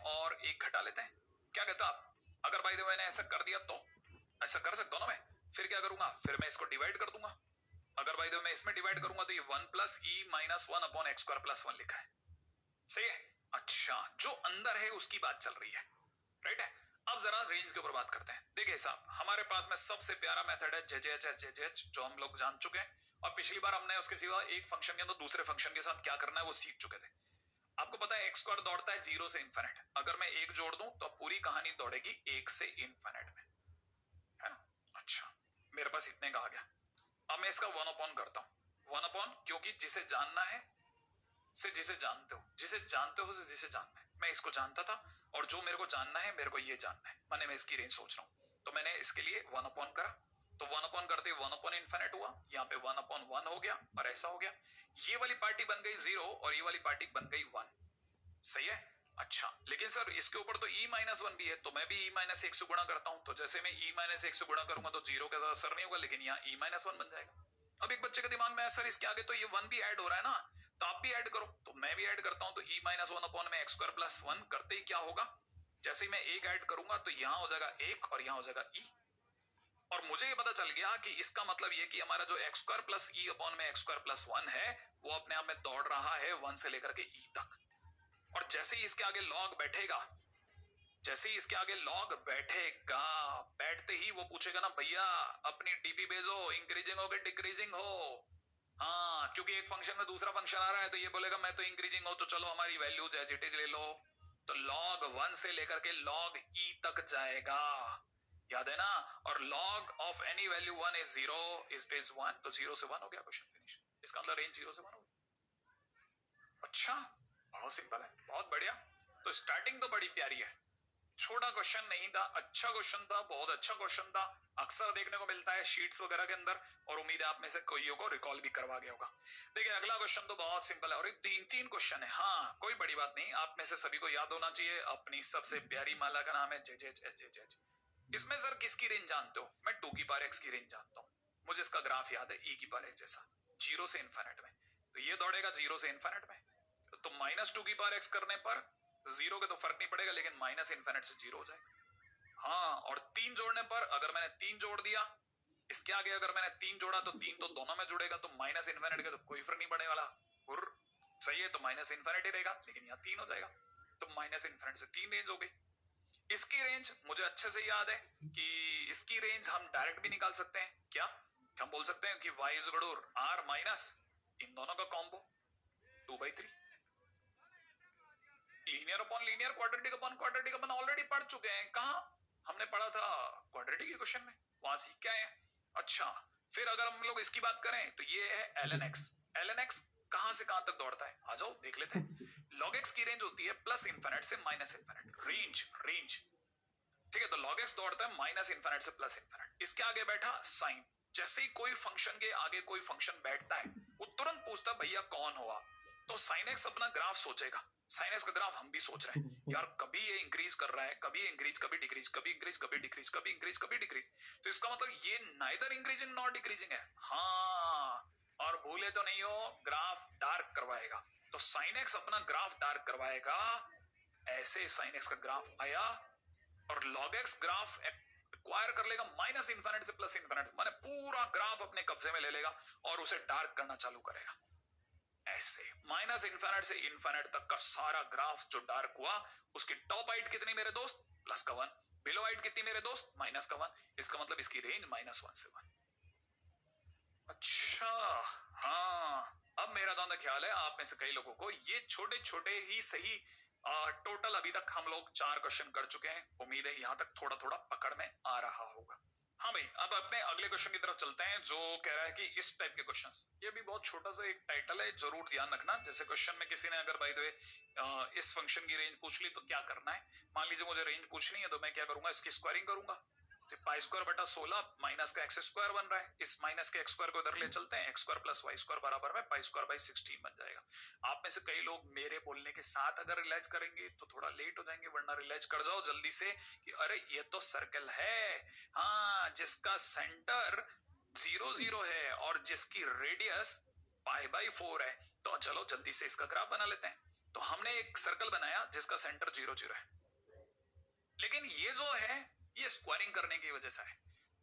और एक घटा लेते हैं, क्या कहते हो आप? अगर भाई मैंने ऐसा कर दिया तो ऐसा कर सकता हूं ना मैं, फिर क्या करूंगा, फिर मैं इसको डिवाइड कर दूंगा। अगर भाई मैं इसमें डिवाइड करूंगा तो ये 1 plus e minus 1 upon x square plus 1 लिखा है, सही है। अच्छा, जो अंदर है उसकी बात चल रही है, राइट है। अब जरा रेंज के ऊपर बात करते हैं। देखिए साहब, हमारे पास में सबसे प्यारा मेथड है जेजेएच, जो हम लोग जान चुके हैं, और पिछली बार हमने उसके सिवा एक फंक्शन के अंदर दूसरे फंक्शन के साथ क्या करना है वो सीख चुके थे। आपको पता है एक्स स्क्वायर दौड़ता है 0 से इन्फिनिट, अगर मैं एक जोड़ दूं तो पूरी कहानी दौड़ेगी 1 से इन्फिनिट में, है ना। अच्छा, मेरे पास इतने का आ गया। अब मैं इसका 1 अपॉन करता हूं, 1 अपॉन, क्योंकि जिसे जानना है से जिसे जानते हो, जिसे जानते हो से जिसे जानना है। मैं इसको जानता था, और जो मेरे को जानना है मेरे को ये जानना है, मैंने मैं इसकी रेंज सोच रहा हूं, तो मैंने इसके लिए 1 अपॉन करा, तो 1 अपॉन करते 1 अपॉन इन्फिनिट हुआ, यहाँ पे 1 अपॉन 1 हो गया, और ऐसा हो गया। ये वाली पार्टी बन गई 0 और ये वाली पार्टी बन गई 1, सही है। अच्छा, लेकिन सर इसके ऊपर तो e माइनस 1 भी है, तो मैं भी e माइनस 1 से गुणा करता हूं, तो जैसे मैं e माइनस 1 से गुणा करूंगा तो 0 का असर नहीं होगा, लेकिन यहाँ e माइनस 1 बन जाएगा। अब एक बच्चे के दिमाग में सर इसके आगे तो ये 1 भी ऐड हो रहा है ना, तो आप भी ऐड करो, तो मैं भी ऐड करता हूं, तो e माइनस 1 अपॉन में एक्स स्क्वायर प्लस 1 करते ही क्या होगा, जैसे ही मैं एक ऐड करूंगा तो यहां हो जाएगा 1 और यहां हो जाएगा e, और मुझे ये पता चल गया कि इसका मतलब ये कि हमारा जो एक्स स्क्वायर प्लस ई अपॉन में एक्स स्क्वायर प्लस 1 है वो अपने आप में दौड़ रहा है 1 से लेकर के e तक, और जैसे ही इसके आगे लॉग बैठेगा, जैसे ही इसके आगे लॉग बैठेगा, बैठते ही वो पूछेगा ना भैया अपनी डीपी भेजो, इंक्रीजिंग हो कि डिक्रीजिंग हो। हाँ, क्योंकि एक फंक्शन में दूसरा फंक्शन आ रहा है तो ये बोलेगा मैं तो इंक्रीजिंग हो, तो चलो हमारी वैल्यूज एज इट इज ले लो, तो log 1 से लेकर के log e तक जाएगा, याद है ना। और log of any value 1 is 0 is 1, तो 0 से 1 हो गया, क्वेश्चन फिनिश। इसका मतलब रेंज 0 से 1 हो गया। अच्छा, बहुत सिंपल है, बहुत बढ़िया। तो स्टार्टिंग तो बड़ी प्यारी है, छोटा क्वेश्चन नहीं था, अच्छा क्वेश्चन था, बहुत अच्छा क्वेश्चन था, अक्सर देखने को मिलता है शीट्स वगैरह के अंदर, और उम्मीद है आप में से कोई को रिकॉल भी करवा गया होगा। देखिए अगला क्वेश्चन तो बहुत सिंपल है, और 3 क्वेश्चन है, हाँ कोई बड़ी बात नहीं, आप में से सभी को याद होना चाहिए, अपनी सबसे प्यारी माला का नाम है जेजेएच। इसमें सर किसकी रेंज जानते हो? मैं 2 की पावर एक्स की रेंज जानता हूं, मुझे इसका ग्राफ याद है, ई की पावर एक्स जैसा, 0 से इन्फिनिट में, तो ये दौड़ेगा 0 से इन्फिनिट में, तो -2 की पावर एक्स करने पर 0 का तो फर्क नहीं पड़ेगा, लेकिन माइनस इन्फिनिट से 0 हो जाएगा। हाँ, और 3 जोड़ने पर, अगर मैंने 3 जोड़ दिया इसके आगे, अगर मैंने 3 जोड़ा तो 3 तो दोनों में जुड़ेगा, तो माइनस इन्फिनिट का तो कोई फर्क नहीं पड़ने वाला, सही है, तो माइनस इन्फिनिट ही रहेगा, लेकिन यहाँ 3 हो जाएगा, तो माइनस इन्फिनिट से 3 रेंज हो गई। इसकी रेंज मुझे अच्छे से याद है कि इसकी रेंज हम डायरेक्ट भी निकाल सकते हैं, क्या हम बोल सकते हैं कि y इज r माइनस इन दोनों का combo 2/3, linear upon linear, quadratic upon quadratic, अपन ऑलरेडी पढ़ चुके हैं, कहा हमने पढ़ा था क्वाड्रेटिक के क्वेश्चन में, वहां सीख के आए हैं। अच्छा, फिर अगर हम लोग इसकी बात करें तो ये है ln x कहां से कहां तक दौड़ता है, आ जाओ देख लेते हैं। log x की रेंज होती है प्लस इन्फिनिट से माइनस इन्फिनिट, रेंज, ठीक है, तो log x दौड़ता है माइनस इन्फिनिट से प्लस इन्फिनिट। इसके आगे बैठा साइन, जैसे ही कोई फंक्शन के आगे कोई फंक्शन बैठता है वो तुरंत पूछता भैया कौन हो आप, तो साइन एक्स अपना ग्राफ सोचेगा, साइन एक्स का ग्राफ हम भी सोच रहे हैं यार, कभी ये इंक्रीज कर रहा है, कभी इंक्रीज कभी डिक्रीज, कभी इंक्रीज कभी डिक्रीज, कभी इंक्रीज कभी डिक्रीज, तो इसका मतलब ये नाइदर इंक्रीजिंग नॉट डिक्रीजिंग है। हाँ, और भूले तो नहीं हो, ग्राफ डार्क करवाएगा, तो साइन एक्स अपना ग्राफ डार्क करवाएगा, ऐसे साइन एक्स का ग्राफ आया, और log x ग्राफ एक्वायर कर लेगा माइनस इन्फिनिट से प्लस इन्फिनिट, माने पूरा ग्राफ अपने कब्जे में ले लेगा और उसे डार्क करना चालू करेगा, ऐसे माइनस इन्फिनिट से इन्फिनिट तक का सारा ग्राफ जो डार्क हुआ, उसकी टॉप हाइट कितनी मेरे दोस्त, प्लस का 1, बिलो हाइट कितनी मेरे दोस्त, माइनस का 1, इसका मतलब इसकी रेंज -1 से 1। अच्छा, हाँ, अब मेरा दादा ख्याल है आप में से कई लोगों को ये छोटे छोटे ही सही, टोटल अभी तक हम लोग 4 क्वेश्चन कर चुके हैं, उम्मीद है यहां तक थोड़ा थोड़ा पकड़ में आ रहा होगा। हाँ भाई, अब अपने अगले क्वेश्चन की तरफ चलते हैं, जो कह रहा है कि इस टाइप के क्वेश्चंस, ये भी बहुत छोटा सा एक टाइटल है, जरूर ध्यान रखना, जैसे क्वेश्चन में किसी ने अगर बाय द वे इस फंक्शन की रेंज पूछ ली तो क्या करना है, मान लीजिए मुझे रेंज पूछनी है तो मैं क्या करूंगा, इसकी स्क्वायरिंग करूंगा, तो पाई स्क्वायर बटा 16 माइनस का एक्स स्क्वायर बन रहा है, इस माइनस के एक्स स्क्वायर को इधर ले चलते हैं, x square plus y square बराबर में पाई स्क्वायर बाई 16 बन जाएगा। आप में से कई लोग मेरे बोलने के साथ अगर रियलाइज करेंगे तो थोड़ा लेट हो जाएंगे, वरना रियलाइज कर जाओ जल्दी से कि अरे ये तो सर्कल है, हाँ, जिसका सेंटर 0 0 है और जिसकी रेडियस पाई बाई 4 है, तो चलो जल्दी से इसका ग्राफ बना लेते हैं। तो हमने एक सर्कल बनाया जिसका सेंटर 0 0 है, लेकिन ये जो है ये स्क्वायरिंग करने की वजह से है।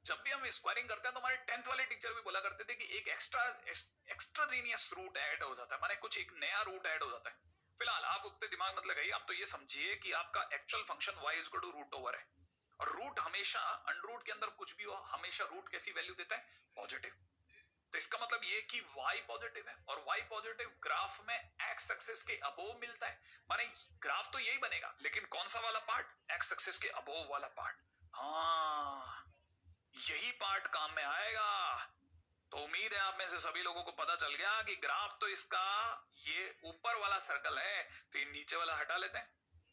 जब भी हम स्क्वायरिंग करते हैं तो हमारे 10th वाले टीचर भी बोला करते थे कि एक एक्स्ट्राजीनियस रूट ऐड हो जाता है, माने कुछ एक नया रूट ऐड हो जाता है। फिलहाल आप उतने दिमाग मत लगाइए, आप तो ये समझिए कि आपका actual function y is equal to root over है, और रूट हमेशा अंडर रूट के अंदर कुछ भी हो हमेशा रूट कैसी वैल्यू देता है, पॉजिटिव। तो इसका मतलब ये कि y पॉजिटिव है, और y पॉजिटिव ग्राफ में x एक्सिस के अबोव मिलता है, माने ग्राफ तो यही बनेगा, लेकिन कौन सा वाला पार्ट, x एक्सिस के अबोव वाला पार्ट। हाँ, यही पार्ट काम में आएगा। तो उम्मीद है आप में से सभी लोगों को पता चल गया कि ग्राफ तो इसका ये ऊपर वाला सर्कल है, तो ये नीचे वाला हटा लेते हैं।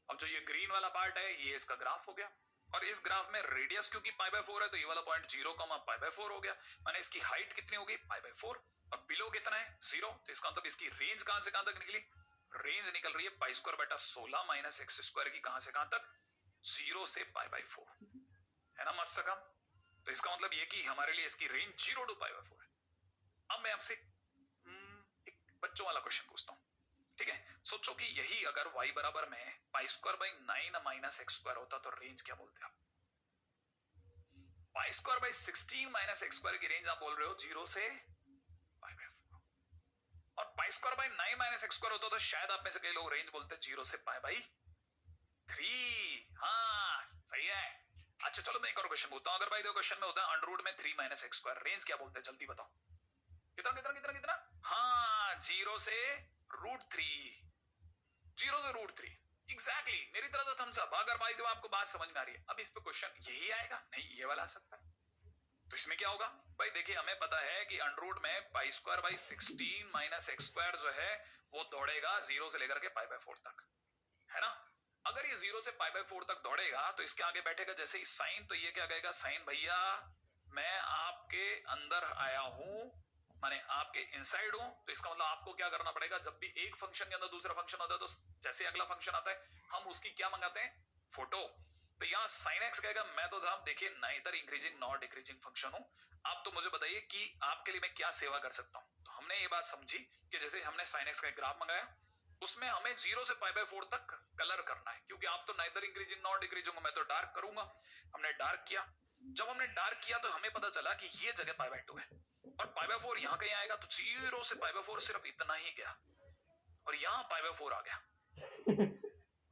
अब जो ये ग्रीन वाला पार्ट है ये इसका ग्राफ हो गया, और इस ग्राफ में रेडियस क्योंकि π/4 है तो ये वाला पॉइंट 0, π/4 हो गया, माने इसकी हाइट कितनी होगी, π/4, और बिलो कितना है, 0। तो इसका मतलब इसकी रेंज कहां से कहां तक निकली, रेंज निकल रही है π² - 16 माइनस x² की, कहां से कहां तक, 0 से π/4, है ना मस्त काम। तो इसका मतलब ये कि हमारे लिए इसकी रेंज 0 to π/4 है। अब मैं आपसे एक बच्चों वाला क्वेश्चन पूछता हूँ, ठीक है। सोचो कि यही अगर y बराबर में π² - 9 - x² होता तो रेंज क्या बोलते आप, π² - 16 - x² की रेंज आप बोल रहे हो 0 से π/4, और π² - 9 - x² होता तो शायद आप में से कई लोग रेंज बोलते 0 से π/3। हाँ सही है। अच्छा चलो मैं एक और क्वेश्चन पूछता हूँ, अगर भाई दो क्वेश्चन में होता है अंडर रूट में 3 - x², रेंज क्या बोलते हैं, जल्दी बताओ, कितना कितना कितना कितना, हाँ 0 से √3, 0 से √3, एग्जैक्टली मेरी तरह तो थम्स अप। अगर भाई तो आपको बात समझ में आ रही है, अब इस पे क्वेश्चन यही आएगा, नहीं ये वाला आ सकता है। तो इसमें क्या होगा भाई, देखिए हमें पता है कि अंडर रूट में π² - 16 - x² जो है वो दौड़ेगा 0 से लेकर के π/4 तक, है ना। अगर ये 0 से π/4 तक दौड़ेगा तो इसके आगे बैठेगा जैसे ही साइन, तो ये क्या कहेगा, साइन भैया मैं आपके अंदर आया हूं, माने आपके इनसाइड हूं। तो इसका मतलब आपको क्या करना पड़ेगा, जब भी एक फंक्शन के अंदर दूसरा फंक्शन होता है तो जैसे अगला फंक्शन आता है हम उसकी क्या मंगाते हैं, फोटो। तो यहाँ साइन एक्स कहेगा मैं तो था देखिए neither increasing not decreasing function हूं, आप तो मुझे बताइए कि आपके लिए मैं क्या सेवा कर सकता हूं। तो हमने ये बात समझी कि जैसे हमने साइन एक्स का एक ग्राफ मंगाया, उसमें हमें 0 से π/4 तक कलर करना है, क्योंकि आप तो नाइदर इंक्रीजिंग नॉट डिक्रीजिंग, मैं तो डार्क करूंगा। हमने डार्क किया, जब हमने डार्क किया तो हमें पता चला कि ये जगह π/2 है, और π/4 यहाँ कहीं आएगा, तो 0 से π/4 सिर्फ इतना ही गया, और यहाँ π/4 आ गया,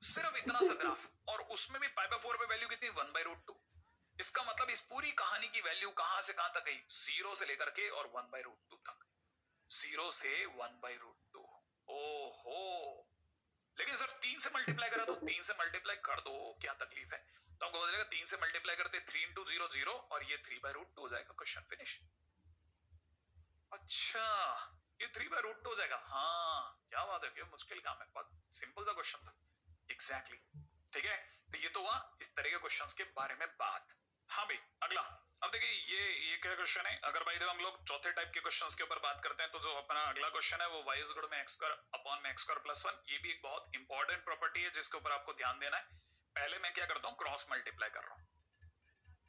सिर्फ इतना सा ग्राफ, और उसमें भी π/4 पे वैल्यू कितनी, 1/√2। इसका मतलब इस पूरी कहानी की वैल्यू कहां से कहां तक गई, 0 से लेकर के और 1/√2 तक, 0 से 1/√2। ओहो, लेकिन सर 3 से मल्टीप्लाई करा दो, 3 से मल्टीप्लाई कर दो, क्या तकलीफ है। तो आपको बदलेगा 3 से मल्टीप्लाई करते 3 × 0 0, और ये 3/√2 हो जाएगा, क्वेश्चन फिनिश। अच्छा ये 3/√2 हो जाएगा, हाँ क्या बात है, क्या मुश्किल काम है, बहुत सिंपल सा क्वेश्चन था, एग्जैक्टली ठीक है। तो ये तो हुआ इस तरह के क्वेश्चंस के बारे में बात। हाँ भाई अगला, अब देखिए ये क्या क्वेश्चन है, अगर भाई हम लोग चौथे टाइप के क्वेश्चंस के ऊपर बात करते हैं, तो जो अपना अगला क्वेश्चन है वो y is equal to x² + 1, ये भी एक बहुत इंपॉर्टेंट प्रॉपर्टी है जिसके ऊपर आपको ध्यान देना है। पहले मैं क्या करता हूँ, क्रॉस मल्टीप्लाई कर रहा हूँ,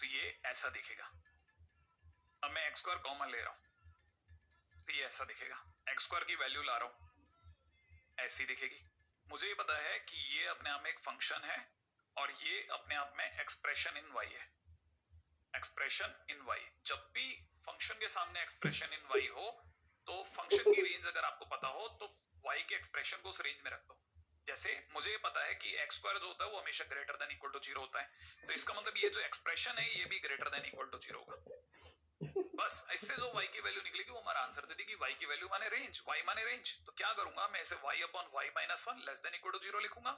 तो ये ऐसा दिखेगा। अब मैं x² कॉमन ले रहा हूँ तो ये ऐसा दिखेगा, x² की वैल्यू ला रहा हूं ऐसी दिखेगी। मुझे ये पता है कि ये अपने आप में एक फंक्शन है, और ये अपने आप में एक्सप्रेशन इन y है, एक्सप्रेशन इन y। जब भी फंक्शन के सामने एक्सप्रेशन इन y हो तो फंक्शन की रेंज अगर आपको पता हो तो y के एक्सप्रेशन को उस रेंज में रख दो। जैसे मुझे ये पता है कि x² जो होता है वो हमेशा ग्रेटर देन इक्वल टू 0 होता है, तो इसका मतलब ये जो एक्सप्रेशन है ये भी ग्रेटर देन इक्वल टू 0 होगा। बस इससे जो y की वैल्यू निकलेगी वो हमारा आंसर दे देगी, y की वैल्यू माने रेंज, y माने रेंज। तो क्या करूंगा मैं, इसे y/y - 1 less than equal to 0 लिखूंगा,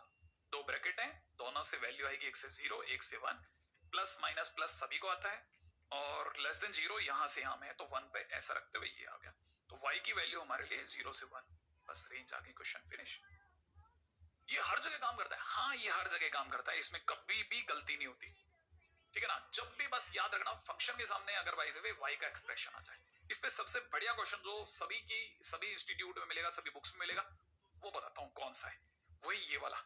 दो ब्रैकेट है, दोनों से वैल्यू आएगी, एक से 0 एक से 1, प्लस माइनस प्लस सभी को आता है, और लेस देन 0 यहां से यहां में है तो 1 पे ऐसा रखते हुए ये आ गया। तो y की वैल्यू हमारे लिए 0 से 1, बस रेंज आ गई, क्वेश्चन फिनिश। ये हर जगह काम करता है, हाँ ये हर जगह काम करता है, इसमें कभी भी गलती नहीं होती, ठीक है ना। जब भी बस याद रखना फंक्शन के सामने अगर बाय द वे y का एक्सप्रेशन आ जाए। इस पे सबसे बढ़िया क्वेश्चन जो सभी इंस्टीट्यूट में मिलेगा, सभी बुक्स में मिलेगा, वो बताता हूं कौन सा है, वही ये वाला।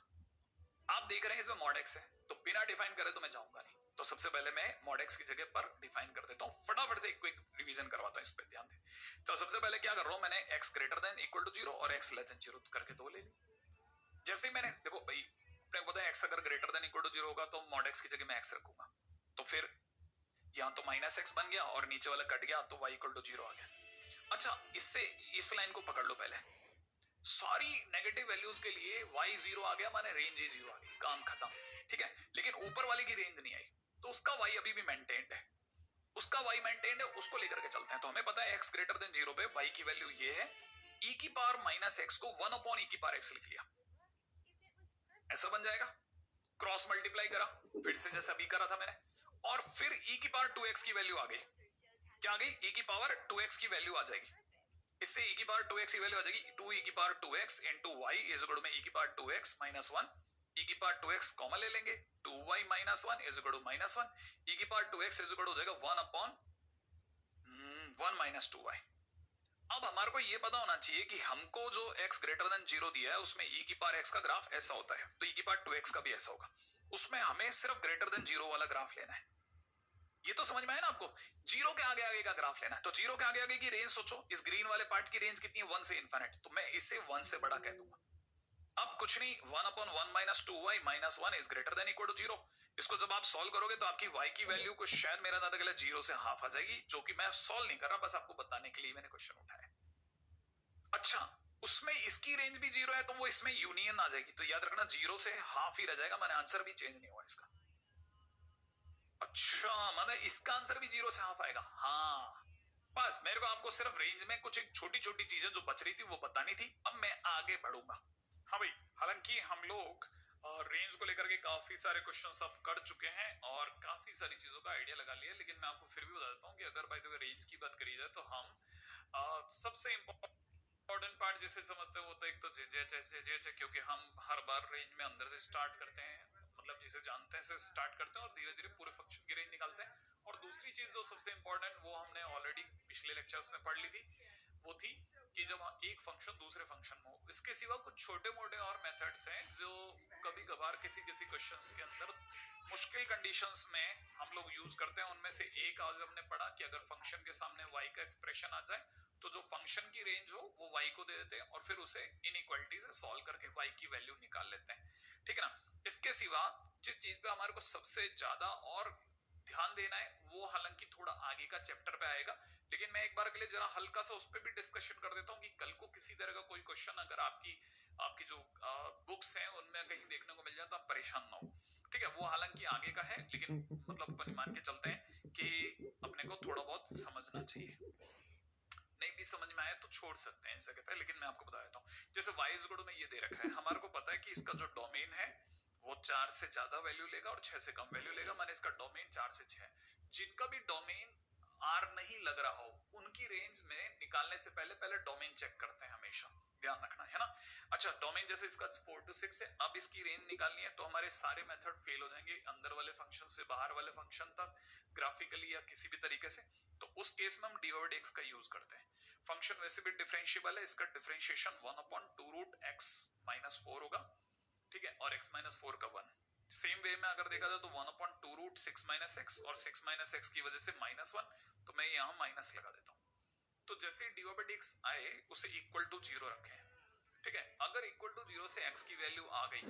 आप देख रहे हैं इसमें मॉड x है, तो बिना डिफाइन करे तो मैं जाऊंगा नहीं, तो सबसे पहले मैं मॉड x की जगह पर डिफाइन कर देता हूं, फटाफट से एक क्विक रिवीजन करवाता हूं, इस पे ध्यान दें। तो सबसे पहले क्या कर रहा हूं, मैंने x greater than equal to 0 और x लेस देन 0 करके दो ले ली। जैसे ही मैंने देखो भाई अपने को पता है x अगर ग्रेटर देन इक्वल टू 0 होगा तो मॉड x की जगह मैं x रखूंगा, तो फिर यहाँ तो माइनस x बन गया और नीचे वाला कट गया तो y इक्वल टू 0 आ गया। अच्छा, इससे इस लाइन को पकड़ लो पहले, सारी नेगेटिव वैल्यूज के लिए y 0 आ गया, माने रेंज ही 0 आ गई, काम खत्म। ठीक है, लेकिन ऊपर वाले की रेंज नहीं आई, तो उसका y अभी भी मेंटेन्ड है, उसका y मेंटेन्ड है, उसको लेकर के चलते हैं। तो हमें पता है x ग्रेटर देन 0 पे y की वैल्यू ये है, e की पावर माइनस x को 1 अपॉन e की पावर x लिख लिया, ऐसा बन जाएगा। क्रॉस मल्टीप्लाई करा फिर से जैसे अभी करा था मैंने, और फिर e की पावर 2x की वैल्यू आ गई, क्या आ गई, e की पावर 2x की वैल्यू आ जाएगी, इससे e की पावर 2x की वैल्यू आ जाएगी, 2e की power 2x into y is equal to में e की पावर 2x minus 1, e की पावर 2x कॉमन ले लेंगे, 2y minus 1 is equal to minus 1, e की power 2x is equal to हो जाएगा 1 अपॉन 1 minus 2y। अब हमारे को ये पता होना चाहिए कि हमको जो x ग्रेटर देन 0 दिया है उसमें e की पावर x का ग्राफ ऐसा होता है, तो e की पावर 2x का भी ऐसा होगा, उसमें हमें सिर्फ ग्रेटर देन 0 वाला ग्राफ लेना है। ये तो समझ में आया ना आपको, जीरो के आगे आगे का ग्राफ लेना है, तो जीरो के आगे आगे की रेंज सोचो, इस ग्रीन वाले पार्ट की रेंज कितनी है, 1 से इन्फिनिट, तो मैं इसे 1 से बड़ा कह दूंगा। अब कुछ नहीं, 1 upon 1 minus 2y minus 1 is greater than equal to 0। इसको जब आप सॉल्व करोगे तो आपकी y की वैल्यू को शायद मेरा दादा गलत 0 से हाफ आ जाएगी, जो कि मैं सॉल्व नहीं कर रहा, बस आपको बताने के लिए मैंने क्वेश्चन उठाया। अच्छा, उसमें इसकी रेंज भी 0 है तो वो इसमें यूनियन आ जाएगी, तो याद रखना 0 से हाफ ही रह जाएगा, मैंने आंसर भी चेंज नहीं हुआ इसका। अच्छा, मतलब इसका आंसर भी 0 से हाफ आएगा। हाँ, बस मेरे को आपको सिर्फ रेंज में कुछ एक छोटी छोटी चीजें जो बच रही थी वो बतानी थी, अब मैं आगे बढ़ूंगा। हाँ भाई, हालांकि हम लोग रेंज को लेकर के काफी सारे क्वेश्चंस अब कर चुके हैं और काफी सारी चीजों का आइडिया लगा लिया, लेकिन मैं आपको फिर भी बता देता हूँ कि अगर बाय द वे रेंज की बात करी जाए तो हम सबसे इम्पोर्टेंट पार्ट जिसे समझते हैं वो तो एक तो जेजेएच है, क्योंकि हम हर बार रेंज में अंदर से स्टार्ट करते हैं, मतलब जिसे जानते हैं से स्टार्ट करते हैं और धीरे धीरे पूरे फंक्शन की रेंज निकालते हैं। और दूसरी चीज जो सबसे इंपॉर्टेंट वो हमने ऑलरेडी पिछले लेक्चर्स में पढ़ ली थी, वो थी कि जब एक फंक्शन दूसरे फंक्शन में हो, इसके सिवा कुछ छोटे मोटे और मेथड्स हैं जो कभी कभार किसी किसी क्वेश्चंस के अंदर मुश्किल कंडीशंस में हम लोग यूज करते हैं। उनमें से एक आज हमने पढ़ा कि अगर फंक्शन के सामने y का एक्सप्रेशन आ जाए तो जो फंक्शन की रेंज हो वो y को दे देते हैं और फिर उसे इनइक्वालिटी से सॉल्व करके y की वैल्यू निकाल लेते हैं। ठीक है ना, इसके सिवा जिस चीज पे हमारे को सबसे ज्यादा और ध्यान देना है वो हालांकि थोड़ा आगे का चैप्टर पे आएगा, लेकिन मैं एक बार के लिए जरा हल्का सा उस पर भी डिस्कशन कर देता हूँ कि कल को किसी तरह का कोई क्वेश्चन अगर आपकी आपकी जो बुक्स हैं उनमें कहीं देखने को मिल जाए तो आप परेशान ना हो। ठीक है, वो हालांकि आगे का है, लेकिन मतलब अपन मान के चलते हैं कि अपने को थोड़ा बहुत समझना चाहिए, नहीं भी समझ में आया तो छोड़ सकते हैं इस जगह पे, लेकिन मैं आपको बता देता हूँ। जैसे y इज इक्वल टू में ये दे रखा है, हमारे को पता है कि इसका जो डोमेन है वो 4 से ज्यादा वैल्यू लेगा और 6 से कम वैल्यू लेगा, माने इसका डोमेन 4 से 6 है। जिनका भी डोमेन R नहीं लग रहा हो उनकी रेंज में निकालने से पहले पहले डोमेन चेक करते हैं, हमेशा ध्यान रखना है ना। अच्छा, डोमेन जैसे इसका 4 to 6 है, अब इसकी रेंज निकालनी है तो हमारे सारे मेथड फेल हो जाएंगे, अंदर वाले फंक्शन से बाहर वाले फंक्शन तक, ग्राफिकली या किसी भी तरीके से। तो उस केस में हम dy बाई dx का यूज करते हैं। फंक्शन वैसे भी डिफरेंशिएबल है, इसका differentiation 1 upon 2 root x minus 4 होगा। ठीक है, और x माइनस 4 का 1 सेम वे में अगर देखा जाए तो 1 अपॉन 2 रूट 6 माइनस x और 6 माइनस x की वजह से माइनस 1, तो मैं यहाँ माइनस लगा देता हूँ। तो जैसे dy बाई dx आए उसे इक्वल टू 0 रखें। ठीक है, अगर इक्वल टू 0 से x की वैल्यू आ गई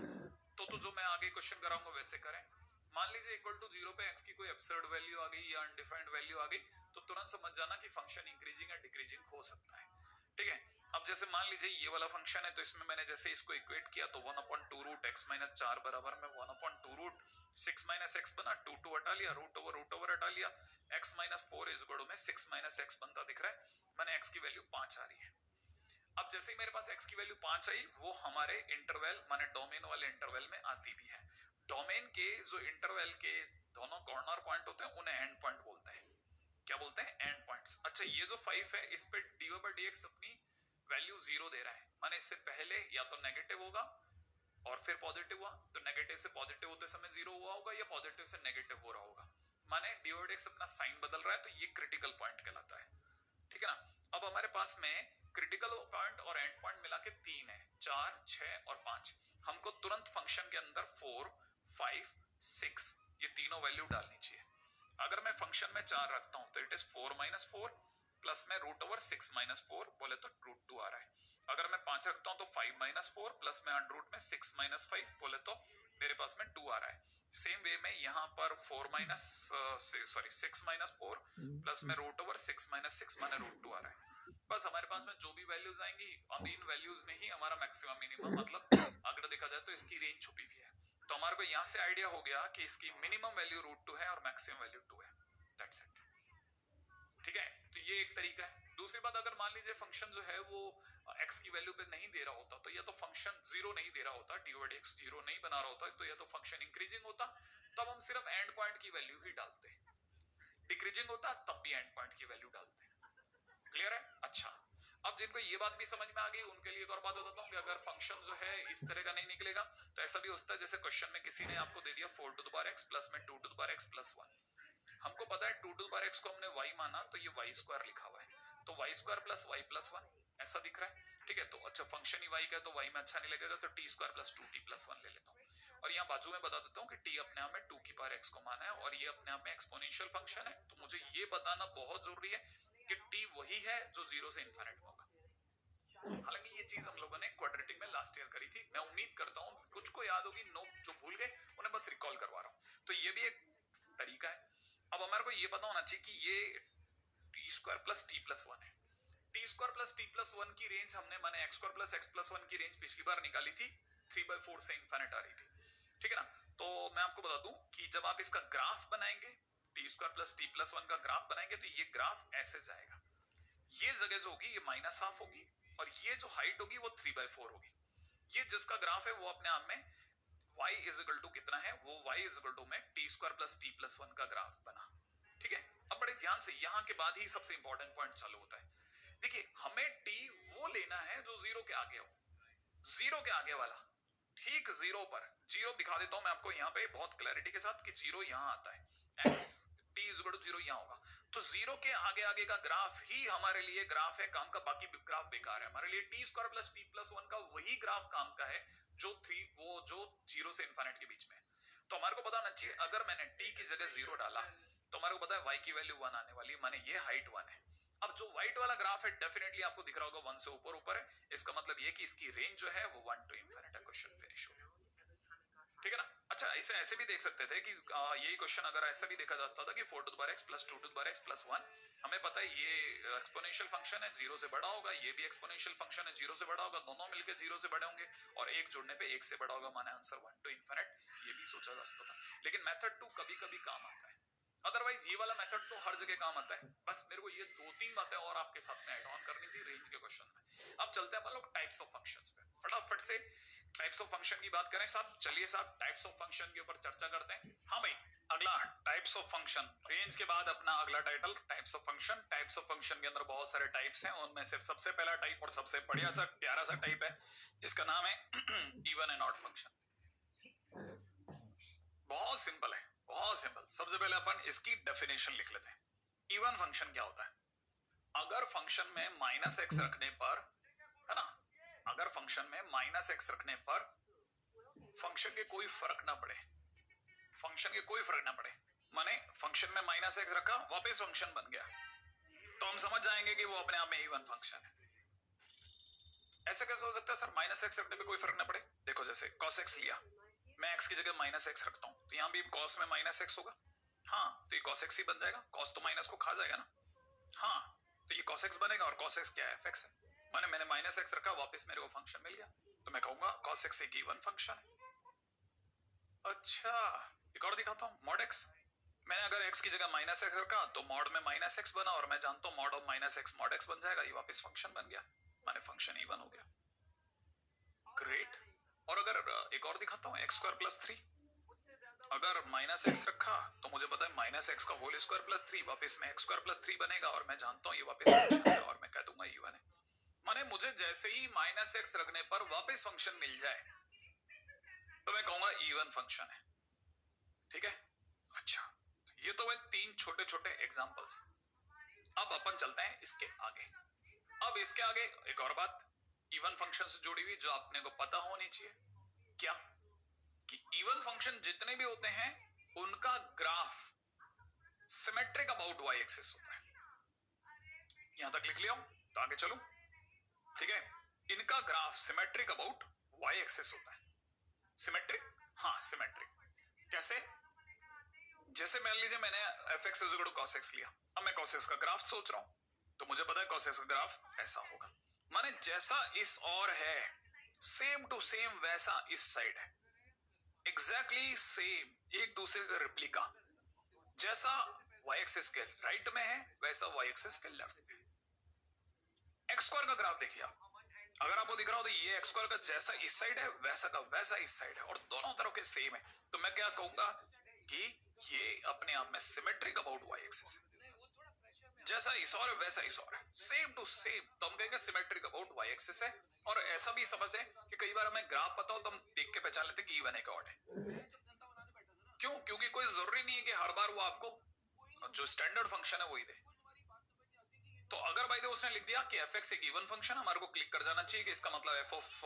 तो जो मैं आगे क्वेश्चन कराऊंगा वैसे करें। मान लीजिए इक्वल टू 0 पे x की कोई एब्सर्ड वैल्यू आ गई या अनडिफाइंड वैल्यू आ गई, तो तुरंत समझ जाना कि फंक्शन इंक्रीजिंग या डिक्रीजिंग हो सकता है। ठीक है, अब जैसे मान लीजिए ये वाला फंक्शन है, तो इसमें मैंने जैसे इसको इक्वेट किया तो 1 अपॉन 2 रूट x माइनस 4 बराबर में 1 अपॉन 2 रूट 6 माइनस x बना, 2 हटा लिया, रूट ओवर हटा लिया, x minus 4 is equal to में 6 माइनस x बनता दिख रहा है, मैंने x की वैल्यू 5 आ रही है। अब जैसे ही मेरे पास x की वैल्यू 5 आई वो हमारे इंटरवल माने डोमेन वाले इंटरवल में आती भी है। डोमेन के जो इंटरवल के दोनों कॉर्नर पॉइंट होते हैं उन्हें एंड पॉइंट बोलते हैं। क्या बोलते हैं? And points. अच्छा, ये जो 5 है इस पे dy बाई dx अपनी वैल्यू 0 दे रहा है, माने इससे पहले या तो नेगेटिव होगा और फिर पॉजिटिव हुआ, तो नेगेटिव से पॉजिटिव होते समय 0 हुआ होगा या पॉजिटिव से नेगेटिव हो रहा होगा, माने dy बाई dx अपना साइन बदल रहा है, तो ये क्रिटिकल पॉइंट कहलाता है। ठीक है ना, अब हमारे पास में क्रिटिकल पॉइंट और एंड पॉइंट मिला के 3 है, 4, 6 और 5। हमको तुरंत फंक्शन के अंदर 4, 5, 6 ये तीनों वैल्यू डालनी चाहिए। अगर मैं फंक्शन में 4 रखता हूं तो इट इज 4 माइनस 4 प्लस में रूट ओवर 6 माइनस 4 बोले तो रूट 2 आ रहा है। अगर मैं 5 रखता हूं तो 5 माइनस 4 प्लस में अंडर रूट में 6 माइनस 5 बोले तो मेरे पास में 2 आ रहा है। सेम वे में यहाँ पर 4 माइनस सॉरी 6 माइनस 4 प्लस में रूट ओवर 6 माइनस 6 माने रूट 2 आ रहा है। बस हमारे पास में जो भी वैल्यूज आएंगी अब इन वैल्यूज में ही हमारा मैक्सिमम मिनिमम मतलब अगर देखा जाए तो इसकी रेंज छुपी हुई है। तो हमारे को यहाँ से आइडिया हो गया कि इसकी मिनिमम वैल्यू रूट 2 है और मैक्सिमम वैल्यू 2 है। That's it. ठीक है, तो ये एक तरीका है। दूसरी बात, अगर मान लीजिए फंक्शन जो है वो x की वैल्यू पे नहीं दे रहा होता तो या तो फंक्शन जीरो नहीं दे रहा होता, dy/dx जीरो नहीं बना रहा होता तो या तो फंक्शन इंक्रीजिंग होता, तब हम सिर्फ एंड पॉइंट की वैल्यू ही डालते। डिक्रीजिंग होता तब भी एंड पॉइंट की वैल्यू डालते। क्लियर है? अच्छा, अब जिनको ये बात भी समझ में आ गई उनके लिए एक और बात बताता हूँ कि अगर फंक्शन जो है इस तरह का नहीं निकलेगा तो ऐसा भी होता है जैसे क्वेश्चन में किसी ने आपको दे दिया 4 to the power x plus में 2 to the power x plus 1। हमको पता है 2 टू द पावर x को हमने y माना तो ये y स्क्वायर लिखा हुआ है, तो y square plus y plus 1 ऐसा दिख रहा है। ठीक है, तो अच्छा फंक्शन ही y का है तो y में अच्छा नहीं लगेगा तो t square plus 2t plus 1 ले लेता हूँ। और यहाँ बाजू में बता देता हूँ कि t अपने आप में 2 की पावर x को माना है और ये अपने आप में एक्सपोनेंशियल फंक्शन है। तो मुझे ये बताना बहुत जरूरी है कि t वही है जो 0 से इनफिनिट में होगा। हालांकि ये चीज हम लोगों ने क्वाड्रेटिक में लास्ट ईयर करी थी, मैं उम्मीद करता हूँ कुछ को याद होगी, नो जो भूल गए उन्हें बस रिकॉल करवा रहा हूँ। तो ये भी एक तरीका है। अब हमारे को ये पता होना चाहिए कि ये T square plus T plus 1 है। T square plus T plus 1 की रेंज हमने माने x square plus x plus 1 की रेंज पिछली बार निकाली थी, 3/4 से इनफिनिट आ रही थी। ठीक है ना, तो मैं आपको बता दूं कि जब आप इसका ग्राफ बनाएंगे, T square plus T plus 1 का ग्राफ बनाएंगे तो ये ग्राफ ऐसे जाएगा। ये जगह जो होगी ये माइनस हाफ होगी और ये जो हाइट होगी वो 3/4 होगी। ये जिसका ग्राफ है वो अपने आप में y इज इक्वल टू कितना है, वो y इज इक्वल टू में T square plus T plus 1 का ग्राफ बना। ठीक है, अब बड़े ध्यान से यहाँ के बाद ही सबसे इंपॉर्टेंट पॉइंट चालू होता है। देखिए हमें t वो लेना है जो जीरो के आगे हो, जीरो के आगे वाला। ठीक जीरो पर, जीरो दिखा देता हूं मैं आपको यहाँ पे बहुत क्लैरिटी के साथ कि जीरो यहाँ आता है, x t is equal to zero यहाँ होगा। तो जीरो के आगे आगे का ग्राफ ही हमारे लिए ग्राफ है काम का, बाकी ग्राफ बेकार है। हमारे लिए T square plus T plus 1 का वही ग्राफ काम का है जो वो जो जीरो से इनफिनिट के बीच में। तो हमारे को पता होना चाहिए अगर मैंने टी की जगह जीरो डाला तो हमारे को पता है y की वैल्यू 1 आने वाली है, माने ये हाइट 1 है। अब जो व्हाइट वाला ग्राफ है डेफिनेटली आपको दिख रहा होगा 1 से ऊपर ऊपर है, इसका मतलब ये कि इसकी रेंज जो है वो 1 टू इनफिनिट है। क्वेश्चन फिनिश हो गया। ठीक है ना। अच्छा इसे ऐसे भी देख सकते थे कि यही क्वेश्चन अगर ऐसा भी देखा जा सकता था कि 4 to the power x plus 2 to the power x plus 1, हमें पता है ये एक्सपोनेंशियल फंक्शन है, जीरो से बड़ा होगा, ये भी एक्सपोनेंशियल फंक्शन है, जीरो से बड़ा होगा, दोनों मिलकर जीरो से बड़े होंगे और एक जुड़ने पे एक से बड़ा होगा, माने आंसर 1 टू इनफिनिट। ये भी सोचा जा सकता था, लेकिन मेथड 2 कभी कभी काम आता है, अदरवाइज ये वाला मेथड तो हर जगह काम आता है। बस मेरे को ये दो तीन बातें और आपके साथ में ऐड ऑन करनी थी रेंज के क्वेश्चन में। अब चलते हैं हम लोग टाइप्स ऑफ फंक्शंस पे, फटाफट से टाइप्स ऑफ फंक्शन की बात करें साहब। चलिए साहब टाइप्स ऑफ फंक्शन के ऊपर चर्चा करते हैं। हाँ भाई, अगला टाइप्स ऑफ फंक्शन, रेंज के बाद अपना अगला title types of function. Types of function के अंदर बहुत सारे टाइप्स हैं, उनमें से सबसे पहला टाइप और सबसे बढ़िया सा प्यारा सा टाइप है जिसका नाम है इवन एंड ऑड फंक्शन। बहुत सिंपल है, बहुत सिंपल। सबसे पहले अपन इसकी डेफिनेशन लिख लेते हैं। इवन फंक्शन क्या होता है? अगर फंक्शन में माइनस एक्स रखने पर, है ना, अगर फंक्शन में माइनस एक्स रखने पर फंक्शन के कोई फर्क ना पड़े, फंक्शन के कोई फर्क ना पड़े, माने फंक्शन में माइनस एक्स रखा वापस फंक्शन बन गया, तो हम समझ जाएंगे कि वो अपने आप में इवन फंक्शन है। ऐसा कैसे हो सकता है सर, माइनस एक्स रखने पे कोई फर्क ना पड़े? देखो जैसे cos x लिया, मैं x की जगह माइनस एक्स रखता हूं तो यहां भी cos में माइनस एक्स होगा। हाँ, तो ये cos x ही बन जाएगा, cos तो माइनस को खा जाएगा ना। हाँ, तो ये cos x बनेगा और cos x क्या है, fx है। माने मैंने माइनस एक्स रखा वापस मेरे को फंक्शन मिल गया, तो मैं कहूंगा cos x एक इवन फंक्शन है। अच्छा, एक और दिखाता हूं, mod x। मैंने अगर x की जगह माइनस एक्स रखा तो मॉड में माइनस एक्स बना और मैं जानता हूं mod of minus x mod x बन जाएगा, ये वापस फंक्शन बन गया, माने फंक्शन इवन हो गया। ग्रेट। और अगर एक और दिखाता हूं, एक्स स्क्वायर प्लस 3, अगर माइनस एक्स रखा तो मुझे पता है माइनस एक्स का होल स्क्वायर प्लस 3 वापस में एक्स स्क्वायर प्लस 3 बनेगा और मैं जानता हूं ये वापस फंक्शन है और मैं कह दूंगा इवन है। माने मुझे जैसे ही माइनस एक्स रखने पर वापस फंक्शन मिल जाए तो मैं कहूंगा इवन फंक्शन है। ठीक है, अच्छा, ये तो भाई तीन छोटे छोटे एग्जांपल्स। अब अपन चलते हैं इसके आगे। अब इसके आगे एक और बात इवन फंक्शन से जुड़ी हुई जो आपने को पता होनी चाहिए, क्या कि इवन फंक्शन जितने भी होते हैं उनका graph symmetric about y axis होता है। यहां तक लिख लिया हूं तो आगे चलूं। ठीक है, इनका graph symmetric about y axis होता है। सिमेट्रिक, हाँ सिमेट्रिक। कैसे? जैसे मान लीजिए मैंने f x is equal to cos x लिया, अब मैं कॉस एक्स का ग्राफ सोच रहा हूं, तो मुझे पता है कॉस एक्स का ग्राफ ऐसा होगा। माने जैसा इस और है सेम टू सेम वैसा इस साइड है, एग्जैक्टली सेम, एक दूसरे का रिप्लिका। जैसा वाई एक्सिस के राइट में है वैसा वाई एक्सिस के लेफ्ट में है। एक्स स्क्वायर का ग्राफ देखिए आप, अगर आपको दिख रहा हो तो ये एक्स स्क्वायर का जैसा इस साइड है वैसा का वैसा इस साइड है और दोनों तरफ के सेम है, तो मैं क्या कहूंगा कि ये अपने आप में सिमेट्रिक अबाउट वाई एक्सिस है। जैसा इस और है वैसा इस और है, सेम टू सेम, तो हम कहेंगे सिमेट्रिक अबाउट वाई एक्सिस है। और ऐसा भी समझ है कि कई बार हमें ग्राफ पता हो तो हम देख के पहचान लेते हैं कि इवन है कि ऑड है। क्यों? क्योंकि कोई जरूरी नहीं है कि हर बार वो आपको जो स्टैंडर्ड फंक्शन है वही दे। तो अगर भाई उसने लिख दिया कि एफ एक्स एक इवन फंक्शन, हमारे को क्लिक कर जाना चाहिए कि इसका मतलब f of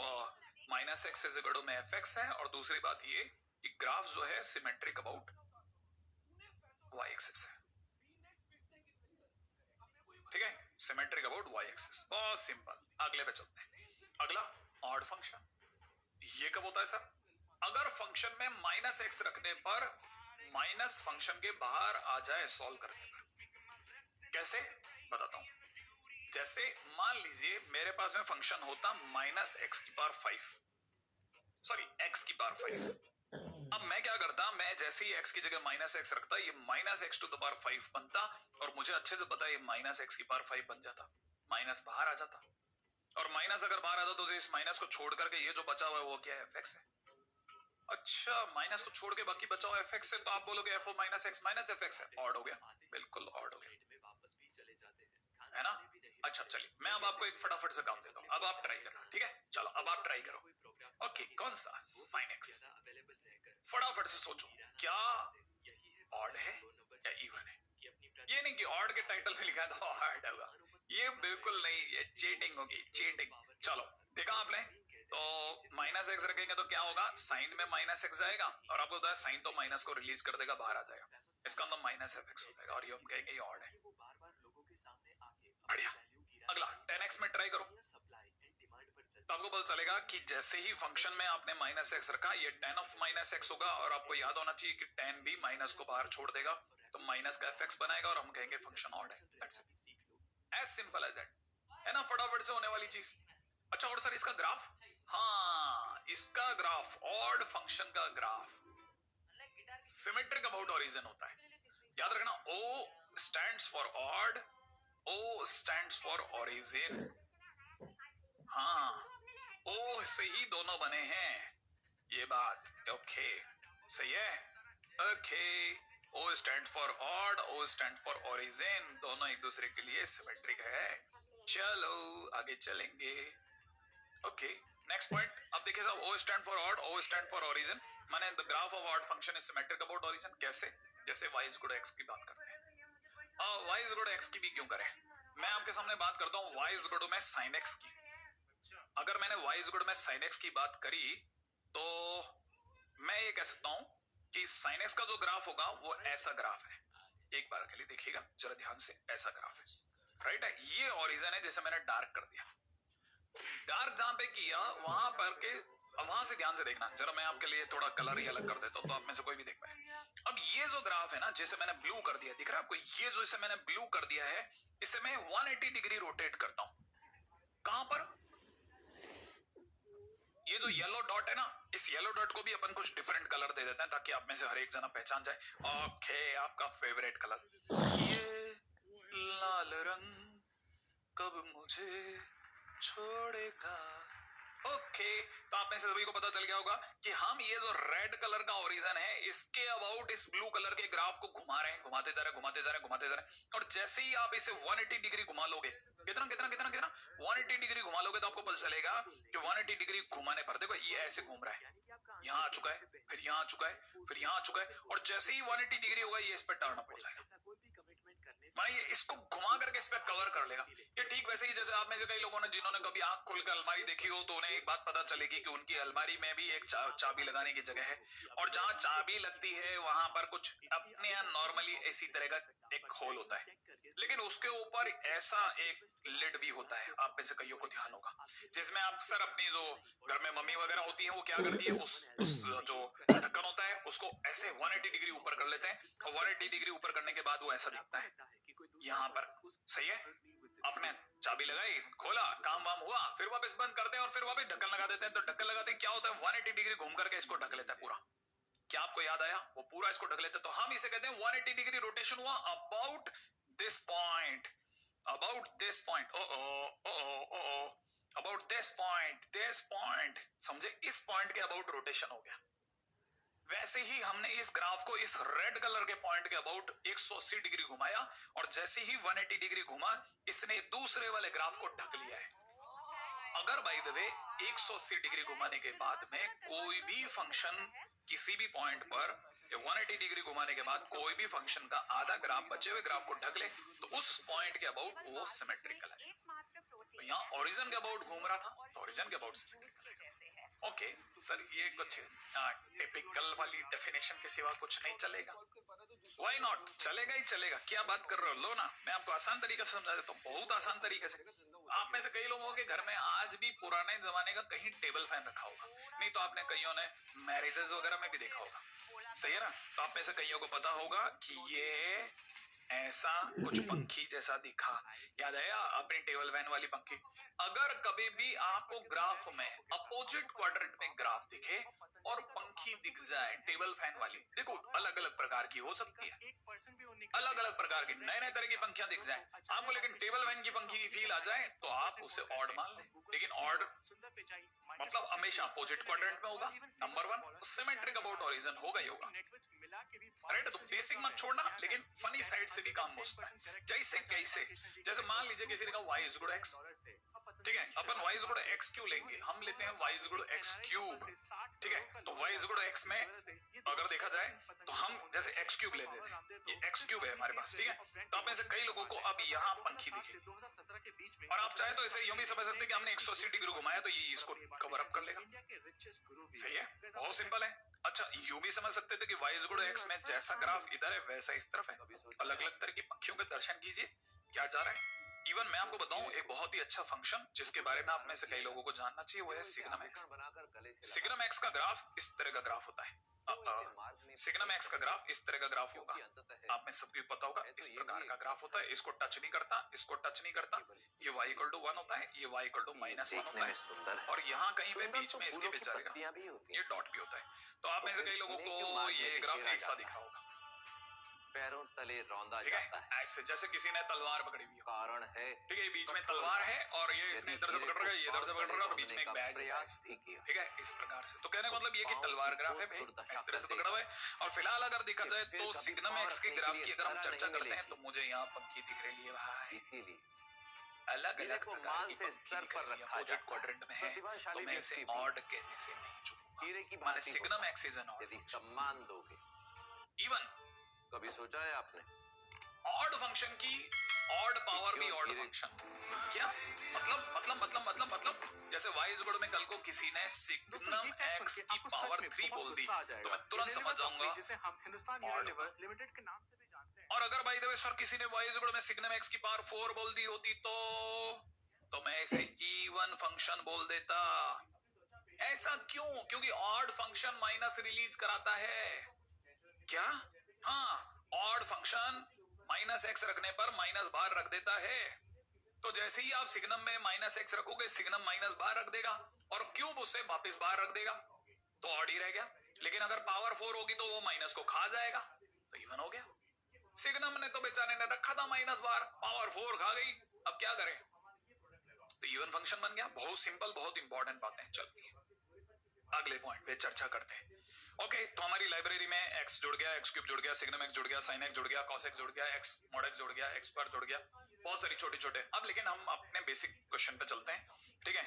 minus x is equal to में एफ एक्स है। और दूसरी बात ये कि ग्राफ जो है सिमेट्रिक अबाउट वाई एक्सिस है। ठीक है, सिमेट्रिक अबाउट वाई एक्सिस, बहुत सिंपल। अगले पे चलते हैं। अगला ऑड फंक्शन। ये कब होता है सर? अगर फंक्शन में माइनस एक्स रखने पर माइनस फंक्शन के बाहर आ जाए सॉल्व करने पर। कैसे? बताता हूं। जैसे मान लीजिए मेरे पास में फंक्शन होता माइनस एक्स की पावर 5, सॉरी एक्स की पावर 5। अब मैं क्या करता, मैं जैसे ही x की जगह माइनस एक्स रखता, ये minus x to the power 5 बनता और मुझे अच्छे से पता है ये माइनस एक्स की पावर 5 बन जाता, माइनस बाहर आ जाता। और माइनस अगर बाहर आता तो इस माइनस को छोड़ करके ये जो बचा हुआ है वो क्या है? एफ एक्स है। अच्छा, माइनस को छोड़ के बाकी बचा हुआ एफ एक्स है, तो आप बोलोगे f of minus x minus f x है, ऑड हो गया, बिल्कुल ऑड हो गया, है ना? अच्छा चलिए, मैं अब आपको एक फटाफट से काम देता हूँ, अब आप ट्राई करो। ठीक है, चलो अब आप ट्राई करो। ओके, कौन सा? Sine x. फटाफट से सोचो, क्या ऑड है या इवन है? ये नहीं कि ऑड के टाइटल में लिखा है तो ऑड होगा, ये बिल्कुल नहीं, ये चीटिंग होगी, चीटिंग। चलो देखा आपने, तो माइनस एक्स रखेंगे तो क्या होगा? साइन में माइनस एक्स जाएगा और आपको पता है साइन तो माइनस को रिलीज कर देगा, बाहर आ जाएगा, इसका मतलब माइनस एफ एक्स हो जाएगा और ये हम कहेंगे ये ऑड है। बढ़िया। अगला 10x में ट्राई करो, तो आपको पता चलेगा कि जैसे ही फंक्शन में आपने माइनस एक्स रखा, ये tan ऑफ माइनस एक्स होगा और आपको याद होना चाहिए कि tan भी माइनस को बाहर छोड़ देगा, तो माइनस का एफ एक्स बनाएगा और हम कहेंगे फंक्शन ऑड है। That's it, as simple as that, है ना? फटाफट से होने वाली चीज। अच्छा, और सर इसका ग्राफ? हाँ, इसका ग्राफ, ऑड फंक्शन का ग्राफ सिमेट्रिक अबाउट ओरिजिन होता है। याद रखना, O stands for odd, O stands for origin. हाँ, O से ही दोनों बने हैं, ये बात ओके सही है। Okay, O stand for odd, O stand for origin, दोनों एक दूसरे के लिए सिमेट्रिक है। चलो आगे चलेंगे। Okay, next point. अब देखिए साहब, O stand for odd, O stand for origin, माने the graph of odd function is symmetric about origin. कैसे? जैसे y is equal to x की बात करते हैं, y is equal to x की भी क्यों करें, मैं आपके सामने बात करता हूं y इज इक्वल टू में sin x की। अगर मैंने y इज इक्वल टू में sin x की बात करी तो मैं ये कह सकता हूं कि sin x का जो ग्राफ होगा वो ऐसा ग्राफ है। एक बार के लिए देखिएगा जरा ध्यान से, ऐसा ग्राफ है, राइट है। ये ओरिजिन है, जैसे मैंने डार्क कर दिया, डार्क जहां पे किया वहां पर के, वहां से ध्यान से देखना जरा, मैं आपके लिए थोड़ा कलर ही अलग कर देता हूं तो आप में से कोई भी देख पाए। अब ये जो ग्राफ है ना, जैसे मैंने ब्लू कर दिया, दिख रहा है आपको? ये जो इसे मैंने ब्लू कर दिया है, इसे मैं 180 डिग्री रोटेट करता हूं। कहां पर? ये जो येलो डॉट है ना, इस येलो डॉट को भी अपन कुछ डिफरेंट कलर दे देते हैं ताकि आप में से हर एक जना पहचान जाए। ओके, आपका फेवरेट कलर, ये लाल रंग कब मुझे छोड़ेगा। ओके, तो आप में से सभी को पता चल गया होगा कि हम ये जो रेड कलर का ओरिजिन है, इसके अबाउट इस ब्लू कलर के ग्राफ को घुमा रहे हैं, घुमाते जा रहे, घुमाते जा रहे, घुमाते जा रहे, और जैसे ही आप इसे 180 डिग्री घुमा लोगे, कितना कितना कितना कितना 180 डिग्री घुमा लोगे तो आपको पता चलेगा कि 180 डिग्री घुमाने पर देखो ये ऐसे घूम रहा है, यहाँ आ चुका है, फिर यहाँ आ चुका है, फिर यहाँ आ चुका है, और जैसे ही 180 डिग्री होगा ये इस पर टर्न अप हो जाएगा। माने ये इसको घुमा करके इस पे कवर कर लेगा। ये ठीक वैसे ही जैसे आप में से कई लोगों ने जिन्होंने कभी आंख खोलकर अलमारी देखी हो तो उन्हें एक बात पता चलेगी कि उनकी अलमारी में भी एक चाबी लगाने की जगह है, और जहां चाबी लगती है वहां पर कुछ अपने यहाँ नॉर्मली इसी तरह का एक होल होता है, लेकिन उसके ऊपर ऐसा एक लिड भी होता है, आप में से कईयों को ध्यान होगा, जिसमें आप अक्सर अपनी जो घर में मम्मी वगैरह होती है वो क्या करती है, उस जो ढक्कन होता है उसको ऐसे 180 डिग्री ऊपर कर लेते हैं, और 180 डिग्री ऊपर करने के बाद वो ऐसा दिखता है यहाँ पर। सही है, आपने चाबी लगाई, खोला, काम वाम हुआ, फिर वापस बंद करते हैं और फिर वापस ढक्कन लगा देते हैं। तो ढक्कन लगाते हैं क्या होता है, 180 डिग्री घूम करके इसको ढक लेता है पूरा। क्या आपको याद आया, वो पूरा इसको ढक लेते हैं। तो हम इसे कहते हैं 180 डिग्री रोटेशन हुआ about this point, about this point, O O O O about this point, समझे, इस पॉइंट के अबाउट रोटेशन हो गया। वैसे ही हमने इस ग्राफ को इस रेड कलर के पॉइंट के अबाउट 180 डिग्री घुमाया, और जैसे ही 180 डिग्री घुमा, इसने दूसरे वाले ग्राफ को ढक लिया है। अगर बाय द वे 180 डिग्री घुमाने के बाद में कोई भी फंक्शन किसी भी पॉइंट पर 180 डिग्री घुमाने के बाद कोई भी फंक्शन का आधा ग्राफ बचे हुए ग्राफ को ढक ले, तो उस पॉइंट के अबाउट वो सिमेट्रिकल है। तो यहाँ ओरिजिन के अबाउट घूम रहा था, तो ओरिजिन के अबाउट सिमेट्रिकल है। ओके सर, ये कुछ टिपिकल वाली डेफिनेशन के सिवा कुछ नहीं चलेगा। व्हाई नॉट, चलेगा ही चलेगा, क्या बात कर रहे हो, लो ना, मैं आपको आसान तरीके से समझा देता हूँ, बहुत आसान तरीके से। आप में से कई लोगों के घर में आज भी पुराने जमाने का कहीं टेबल फैन रखा होगा, नहीं तो आपने कईयों ने मैरिजेस वगैरह में भी देखा होगा, सही है ना। तो आप में से कईयों को पता होगा कि ये ऐसा कुछ पंखी जैसा दिखा, याद आया अपनी टेबल फैन वाली पंखी। अगर कभी भी आपको ग्राफ में अपोजिट क्वाड्रेंट में ग्राफ दिखे और पंखी दिख जाए टेबल फैन वाली, देखो अलग अलग प्रकार की हो सकती है, अलग अलग प्रकार की नए नए तरह की पंखियां दिख जाए आपको, लेकिन टेबल फैन की पंखी की फील आ जाए तो आप उसे ऑड मान लें, लेकिन ऑड मतलब हमेशा अपोजिट क्वाड्रेंट में होगा, number one, symmetric about origin होगा ही होगा। राइट, तो बेसिक मत छोड़ना, लेकिन फनी साइड से भी काम हो सकता है। जैसे कैसे, जैसे मान लीजिए किसी ने कहा y इज गुड x, ठीक है, अपन y इज गुड x क्यों लेंगे, हम लेते हैं y is good x cube, ठीक है। तो y इज गुड x में अगर देखा जाए तो हम जैसे x क्यूब ले लेते हैं, ये x क्यूब है हमारे पास, ठीक है। तो आप में से कई लोगों को अब यहाँ पंखी दिखेगी, और आप चाहे तो इसे यूं भी समझ सकते हैं कि हमने 180 डिग्री घुमाया तो ये इसको कवर अप कर लेगा, सही है, बहुत सिंपल है। अच्छा, यूं भी समझ सकते थे कि y इज गुड x में जैसा ग्राफ इधर है वैसा इस तरफ है, अलग अलग तरह की पंखियों के दर्शन कीजिए, क्या जा रहा है। इवन मैं आपको बताऊं एक बहुत ही अच्छा फंक्शन जिसके बारे में आप में से कई लोगों को जानना चाहिए, वो है सिग्नम एक्स। सिग्नम एक्स का ग्राफ इस तरह का ग्राफ होता है, सिग्नम एक्स का ग्राफ इस तरह का ग्राफ होगा, आप में सबको पता होगा इस प्रकार का ग्राफ होता है, इसको टच नहीं करता, इसको टच नहीं करता, ये y इक्वल टू 1 होता है, ये y इक्वल टू -1 होता है, और यहाँ कहीं पे बीच में इसके बेचारे का ये डॉट भी होता है। तो आप में से कई लोगों को ये ग्राफ ऐसा दिखा होगा, पैरों तले रौंदा ठीक जाता है, ऐसे जैसे किसी ने तलवार पकड़ी हुई हो, कारण है, ठीक है, बीच में तलवार है और ये इसने इधर से पकड़ रखा है, ये इधर से पकड़ रखा है, और बीच में एक बैज है, ठीक है, इस प्रकार से। तो कहने का मतलब ये कि तलवार ग्राफ है भाई, इस तरह से पकड़ा हुआ है। और फिलहाल अगर देखा जाए तो सिग्नम एक्स के ग्राफ की अगर हम चर्चा करते हैं तो मुझे यहाँ पंखी दिख रही है भाई, इसीलिए अलग अलग प्रकार की पंखी दिख रही है, अपोजिट क्वाड्रेंट में है, तो मैं इसे ऑड कहने से नहीं चूकूंगा, माने signum x is an odd, यदि सम्मान दोगे। इवन कभी सोचा है आपने ऑड फंक्शन की ऑड पावर भी ऑड फंक्शन, क्या मतलब जैसे y इज गुड में कल को किसी ने सिग्नम x की पावर 3 बोल दी तो मैं तुरंत समझ जाऊंगा, जिसे हम हिंदुस्तान यूनिलीवर लिमिटेड के नाम से भी जानते हैं। और अगर बाय द वे सर किसी ने y इज गुड में सिग्नम x की पावर 4 बोल दी होती तो मैं इसे इवन फंक्शन बोल देता। ऐसा क्यों, क्योंकि ऑड फंक्शन माइनस रिलीज कराता है, क्या, हाँ, ऑड फंक्शन माइनस एक्स रखने पर माइनस बाहर रख देता है, तो जैसे ही आप सिग्नम में माइनस एक्स रखोगे सिग्नम माइनस बाहर रख देगा और क्यूब उसे वापस बाहर रख देगा, तो ऑड ही रह गया। लेकिन अगर पावर 4 होगी तो वो माइनस को खा जाएगा, तो इवन हो गया। सिग्नम ने तो बेचारे ने रखा था माइनस बाहर, पावर 4 खा गई, अब क्या करें, तो इवन फंक्शन बन गया। बहुत सिंपल, बहुत इंपॉर्टेंट बातें। चलिए अगले पॉइंट पे चर्चा करते हैं। ओके, तो हमारी लाइब्रेरी में x जुड़ गया, x क्यूब जुड़ गया, सिग्नम x जुड़ गया, साइन x जुड़ गया, कॉस x जुड़ गया, x mod x जुड़ गया, x स्क्वायर जुड़ गया, बहुत सारी छोटे छोटे। अब लेकिन हम अपने बेसिक क्वेश्चन पे चलते हैं, ठीक है।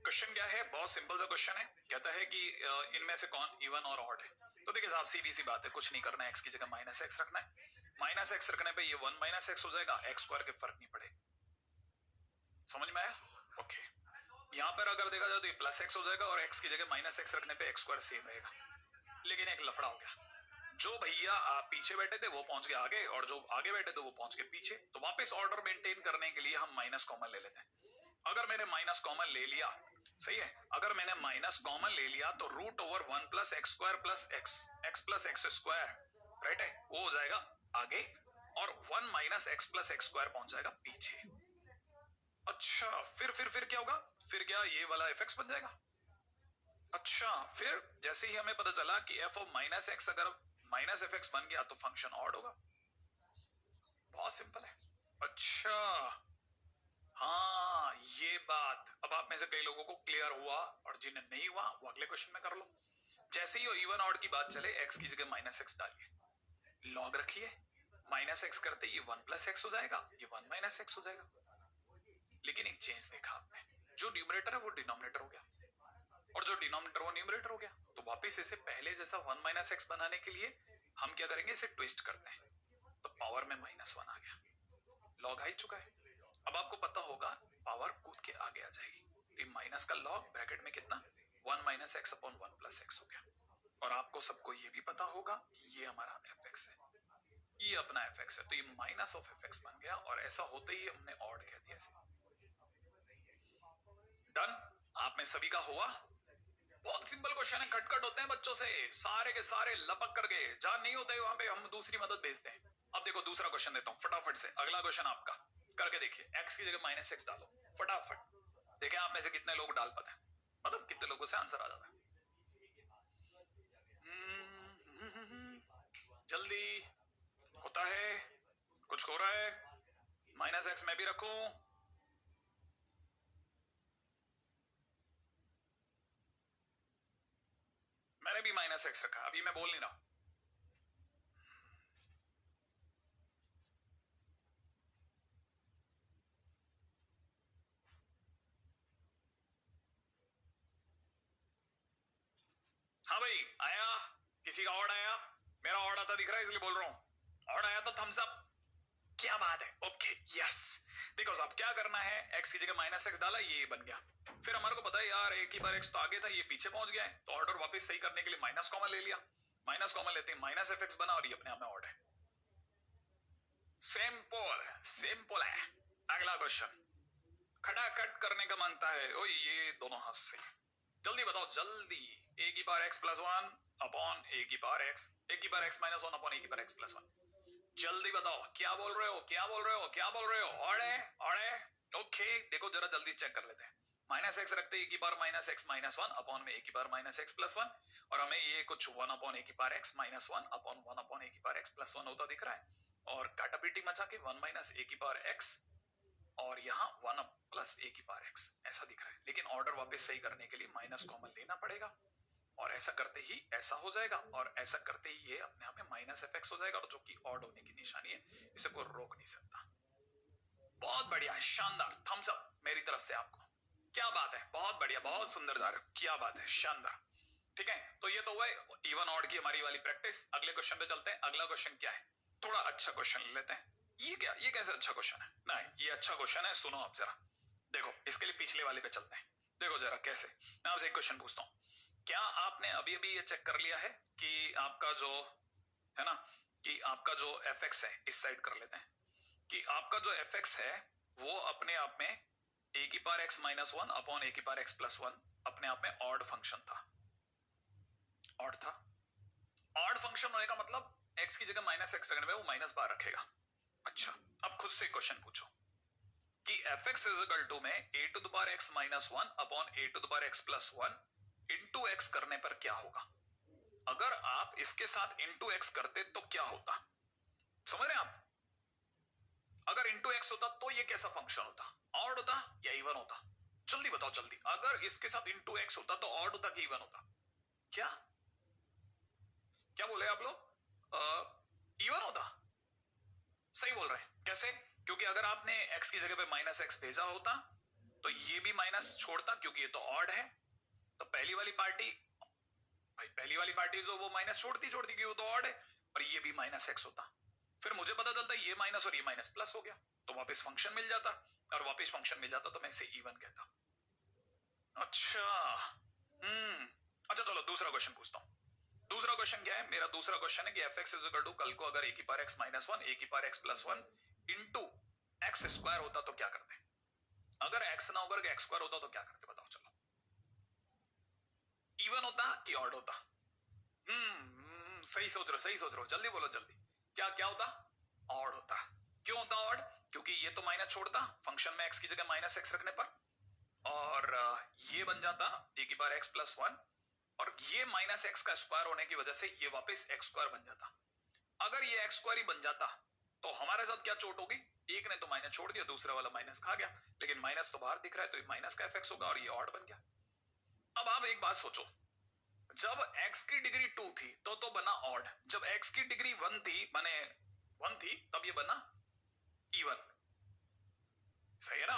क्वेश्चन क्या है, बहुत सिंपल सा क्वेश्चन है, कहता है कि इनमें से कौन इवन और ऑड है। तो देखिए साहब, सीधी सी बात है, कुछ नहीं करना है, x की जगह माइनस एक्स रखना है, माइनस एक्स रखने पे ये 1 माइनस एक्स हो जाएगा, एक्स स्क्वायर के फर्क नहीं पड़ेगा। समझ में आया? ओके। यहाँ पर अगर देखा जाए तो ये प्लस एक्स हो जाएगा और एक्स की जगह माइनस एक्स रखने पे एक्स स्क्वायर सेम रहेगा। लेकिन एक लफड़ा हो गया, जो भैया आप पीछे बैठे थे वो पहुंच गए आगे, और जो आगे बैठे थे वो पहुंच गए पीछे। तो वापस ऑर्डर मेंटेन करने के लिए हम माइनस कॉमन ले लेते हैं। अगर मैंने माइनस कॉमन ले लिया, सही है, अगर मैंने माइनस कॉमन ले लिया तो root over 1 plus x square plus x plus x square, right है, वो हो जाएगा आगे, और 1 minus x plus x square पहुंच जाएगा पीछे। अच्छा, फिर क्या होगा? फिर क्या ये वाला एफ एक्स बन जाएगा? अच्छा, फिर जैसे ही हमें पता चला कि एफ ऑफ माइनस एक्स अगर माइनस एफ एक्स बन गया तो फंक्शन ऑड होगा। बहुत सिंपल है। अच्छा, हाँ, ये बात अब आप में से कई लोगों को क्लियर हुआ, और जिन्हें नहीं हुआ वो अगले क्वेश्चन में कर लो। जैसे ही इवन ऑड की बात चले, एक्स की जगह माइनस एक्स डालिए, लॉग रखिए, माइनस एक्स करते ये 1 प्लस एक्स हो जाएगा, ये 1 माइनस एक्स हो जाएगा। लेकिन एक चेंज देखा आपने, जो न्यूमरेटर है वो डिनोमिनेटर हो गया, और जो डिनोमिनेटर वो न्यूमरेटर हो गया। तो वापस इसे पहले जैसा 1 माइनस एक्स बनाने के लिए हम क्या करेंगे, इसे ट्विस्ट करते हैं, तो पावर में -1 आ गया, लॉग आ ही चुका है। अब आपको पता होगा पावर कूद के आगे आ जाएगी, तो ये माइनस का लॉग ब्रैकेट में कितना, 1 minus x upon 1 plus x हो गया। और आपको सबको ये भी पता होगा ये हमारा एफ एक्स है, ये अपना एफ एक्स है, तो ये माइनस ऑफ एफ एक्स बन गया, और ऐसा होते ही हमने ऑड कह दिया इसे। डन, आप में सभी का हुआ। बहुत सिंपल क्वेश्चन है, खटखट होते हैं बच्चों से, सारे के सारे लपक करके, जहां नहीं होते वहां पे हम दूसरी मदद भेजते हैं। अब देखो दूसरा क्वेश्चन देता हूं फटाफट से, अगला क्वेश्चन आपका करके देखिए, एक्स की जगह माइनस एक्स डालो फटाफट, देखें आप में से कितने लोग डाल पाते हैं, मतलब कितने लोगों से आंसर आ जाता है। जल्दी होता है, कुछ हो रहा है, माइनस एक्स मैं भी रखूं, मैंने भी माइनस एक्स रखा, अभी मैं बोल नहीं रहा। हाँ भाई, आया, किसी का ऑर्ड आया? मेरा ऑर्ड आता दिख रहा है इसलिए बोल रहा हूं, ऑर्ड आया तो थम्स अप। क्या बात है, ओके, यस। देखो साहब क्या करना है, एक्स की जगह माइनस एक्स डाला, ये बन गया। फिर हमारे को पता है यार एक ही बार एक्स तो आगे था, ये पीछे पहुंच गया है, तो ऑर्डर वापस सही करने के लिए माइनस कॉमन ले लिया, माइनस कॉमन लेते हैं माइनस एफ एक्स बना, और ये अपने आप में ऑर्ड है। सिंपल है। अगला क्वेश्चन खटाखट करने का मानता है, ओ ये दोनों हाथ से, जल्दी बताओ जल्दी। ए की बार एक्स प्लस 1 अपॉन ए की बार एक्स, ए की बार एक्स माइनस 1 अपॉन ए की बार एक्स प्लस 1, जल्दी बताओ क्या बोल रहे हो, क्या बोल रहे हो, क्या बोल रहे हो? ऑड़े ओके, देखो जरा जल्दी चेक कर लेते हैं। माइनस एक्स रखते हैं, ए की बार माइनस एक्स माइनस 1 अपॉन में ए की बार माइनस एक्स प्लस 1, और हमें ये कुछ 1 अपॉन ए की बार एक्स माइनस 1 अपॉन 1 अपॉन ए की बार एक्स प्लस 1 होता दिख रहा है, और काटापीटी मचा के 1 माइनस ए की बार एक्स, और यहाँ 1 प्लस ए की बार एक्स, ऐसा दिख रहा है। लेकिन ऑर्डर वापस सही करने के लिए माइनस कॉमन लेना पड़ेगा, और ऐसा करते ही ऐसा हो जाएगा, और ऐसा करते ही ये अपने आप में माइनस एफ एक्स हो जाएगा, और जो कि ऑड होने की निशानी है, इसे कोई रोक नहीं सकता। बहुत बढ़िया, शानदार, थम्स अप मेरी तरफ से आपको। क्या बात है, बहुत बढ़िया, बहुत सुंदर जा रहे हो, क्या बात है, शानदार। ठीक है, तो ये तो हुआ इवन ऑड की हमारी वाली प्रैक्टिस। अगले क्वेश्चन पे चलते हैं। अगला क्वेश्चन क्या है, थोड़ा अच्छा क्वेश्चन ले लेते हैं। ये क्या, ये कैसे अच्छा क्वेश्चन है? नहीं, ये अच्छा क्वेश्चन है, सुनो आप जरा, देखो इसके लिए पिछले वाले पे चलते हैं। देखो जरा कैसे, मैं आपसे एक क्वेश्चन पूछता हूँ, क्या आपने अभी अभी ये चेक कर लिया है कि आपका जो है ना, कि आपका जो एफ एक्स है, इस साइड कर लेते हैं, कि आपका जो एफ एक्स है वो अपने आप में ए की पावर एक्स माइनस 1 अपॉन ए की पावर एक्स प्लस 1 अपने आप में ऑड फंक्शन था, ऑड था। ऑड फंक्शन होने का मतलब एक्स की जगह माइनस एक्स रखने में वो माइनस बार रखेगा। अच्छा, अब खुद से क्वेश्चन पूछो कि f x is equal to में a to the power x minus 1 upon a to the power x plus 1 into x करने पर क्या होगा? अगर आप इसके साथ इंटू एक्स करते तो क्या होता? समझ रहे हैं आप? अगर इंटू एक्स होता तो ये कैसा फंक्शन होता? ऑड होता या इवन होता? जल्दी बताओ जल्दी। अगर इसके साथ इंटू एक्स होता तो ऑड होता कि इवन होता? क्या क्या बोले आप लोग? इवन होता। सही बोल रहे हैं। कैसे? क्योंकि अगर आपने एक्स की जगह पे माइनस एक्स भेजा होता तो ये भी माइनस छोड़ता, क्योंकि ये तो ऑड है। तो पहली वाली पार्टी, भाई पहली वाली पार्टी जो वो माइनस छोड़ती क्योंकि वो तो ऑड है, और ये भी माइनस एक्स होता। फिर मुझे पता चलता है ये माइनस और ये माइनस प्लस हो गया, तो वापस फंक्शन मिल जाता, और वापस फंक्शन मिल जाता तो मैं इसे इवन कहता। अच्छा अच्छा चलो दूसरा क्वेश्चन पूछता हूं। दूसरा क्वेश्चन क्या है? मेरा दूसरा क्वेश्चन है कि f x is equal to, कल को अगर ए की power x minus one, a की power x plus one into x square होता तो क्या करते? अगर एक्स ना होकर के एक्स स्क्वायर होता तो क्या करते बताओ? चलो, इवन होता कि ऑड होता? सही सोच रहे हो, जल्दी बोलो जल्दी। क्या क्या होता? ऑड होता। क्यों होता ऑड? क्योंकि ये तो माइनस छोड़ता फंक्शन में एक्स की जगह माइनस एक्स रखने पर, और ये बन जाता ए की पावर एक्स प्लस वन, और ये माइनस एक्स का स्क्वायर होने की वजह से ये वापस एक्स स्क्वायर बन जाता। अगर ये एक्स स्क्वायर ही बन जाता तो हमारे साथ क्या चोट होगी? एक ने तो माइनस छोड़ दिया, दूसरा वाला माइनस खा गया, लेकिन माइनस तो बाहर दिख रहा है, तो ये माइनस का एफ होगा और ये ऑड बन गया। अब आप एक बात सोचो, जब x की डिग्री 2 थी तो बना ऑड, जब x की डिग्री 1 थी बने 1 थी, तब ये बना इवन। सही है ना?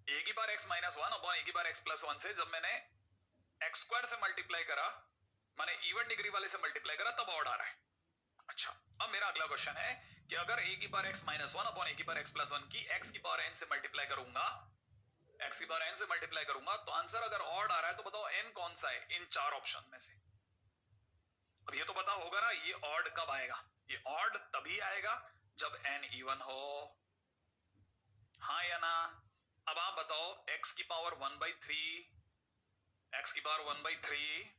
a की बार x minus one upon a की बार x प्लस वन से जब मैंने एक्स स्क्वायर से मल्टीप्लाई करा, मैंने इवन डिग्री वाले से मल्टीप्लाई करा, तब ऑड आ रहा है। अच्छा, अब मेरा अगला क्वेश्चन है कि अगर a की power x minus one upon a की पावर x प्लस वन की x की पावर n से मल्टीप्लाई करूंगा, x की पावर n से मल्टीप्लाई करूंगा, तो आंसर अगर ऑड आ रहा है तो बताओ n कौन सा है इन चार ऑप्शन में से? अब ये तो पता होगा ना, ये ऑड कब आएगा? ये ऑड तभी आएगा जब n इवन हो, हाँ या ना? अब आप बताओ, x की पावर 1/3, x की पावर 1/3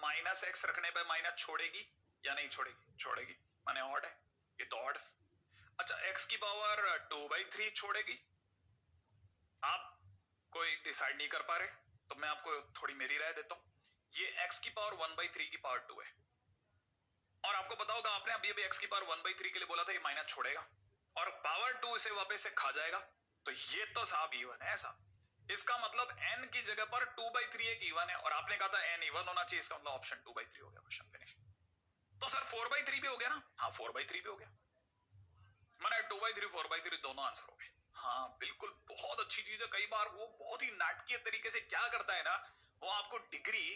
माइनस एक्स रखने पे माइनस छोड़ेगी या नहीं छोड़ेगी? छोड़ेगी, माने ऑड है, ये तो ऑड। अच्छा, x की पावर 2/3 छोड़ेगी? आप कोई डिसाइड नहीं कर पा रहे, तो मैं आपको थोड़ी मेरी राय देता हूं। ये x की पावर 1/3 की पावर 2 है, और आपको पता होगा आपने अभी अभी x की पावर 1/3 के लिए बोला था ये माइनस छोड़ेगा, और पावर 2 से वापस से खा जाएगा, तो ये तो साहब इवन है साहब। इसका मतलब n की जगह पर 2/3 एक इवन है, और आपने कहा था n इवन होना चाहिए, इसका मतलब ऑप्शन 2/3 हो गया, क्वेश्चन फिनिश। तो सर 4/3 भी हो गया ना? हाँ 4/3 भी हो गया, मैंने 2/3 4/3 दोनों आंसर हो गए। हाँ बिल्कुल, बहुत अच्छी चीज है। कई बार वो बहुत ही नाटकीय तरीके से क्या करता है ना, वो आपको डिग्री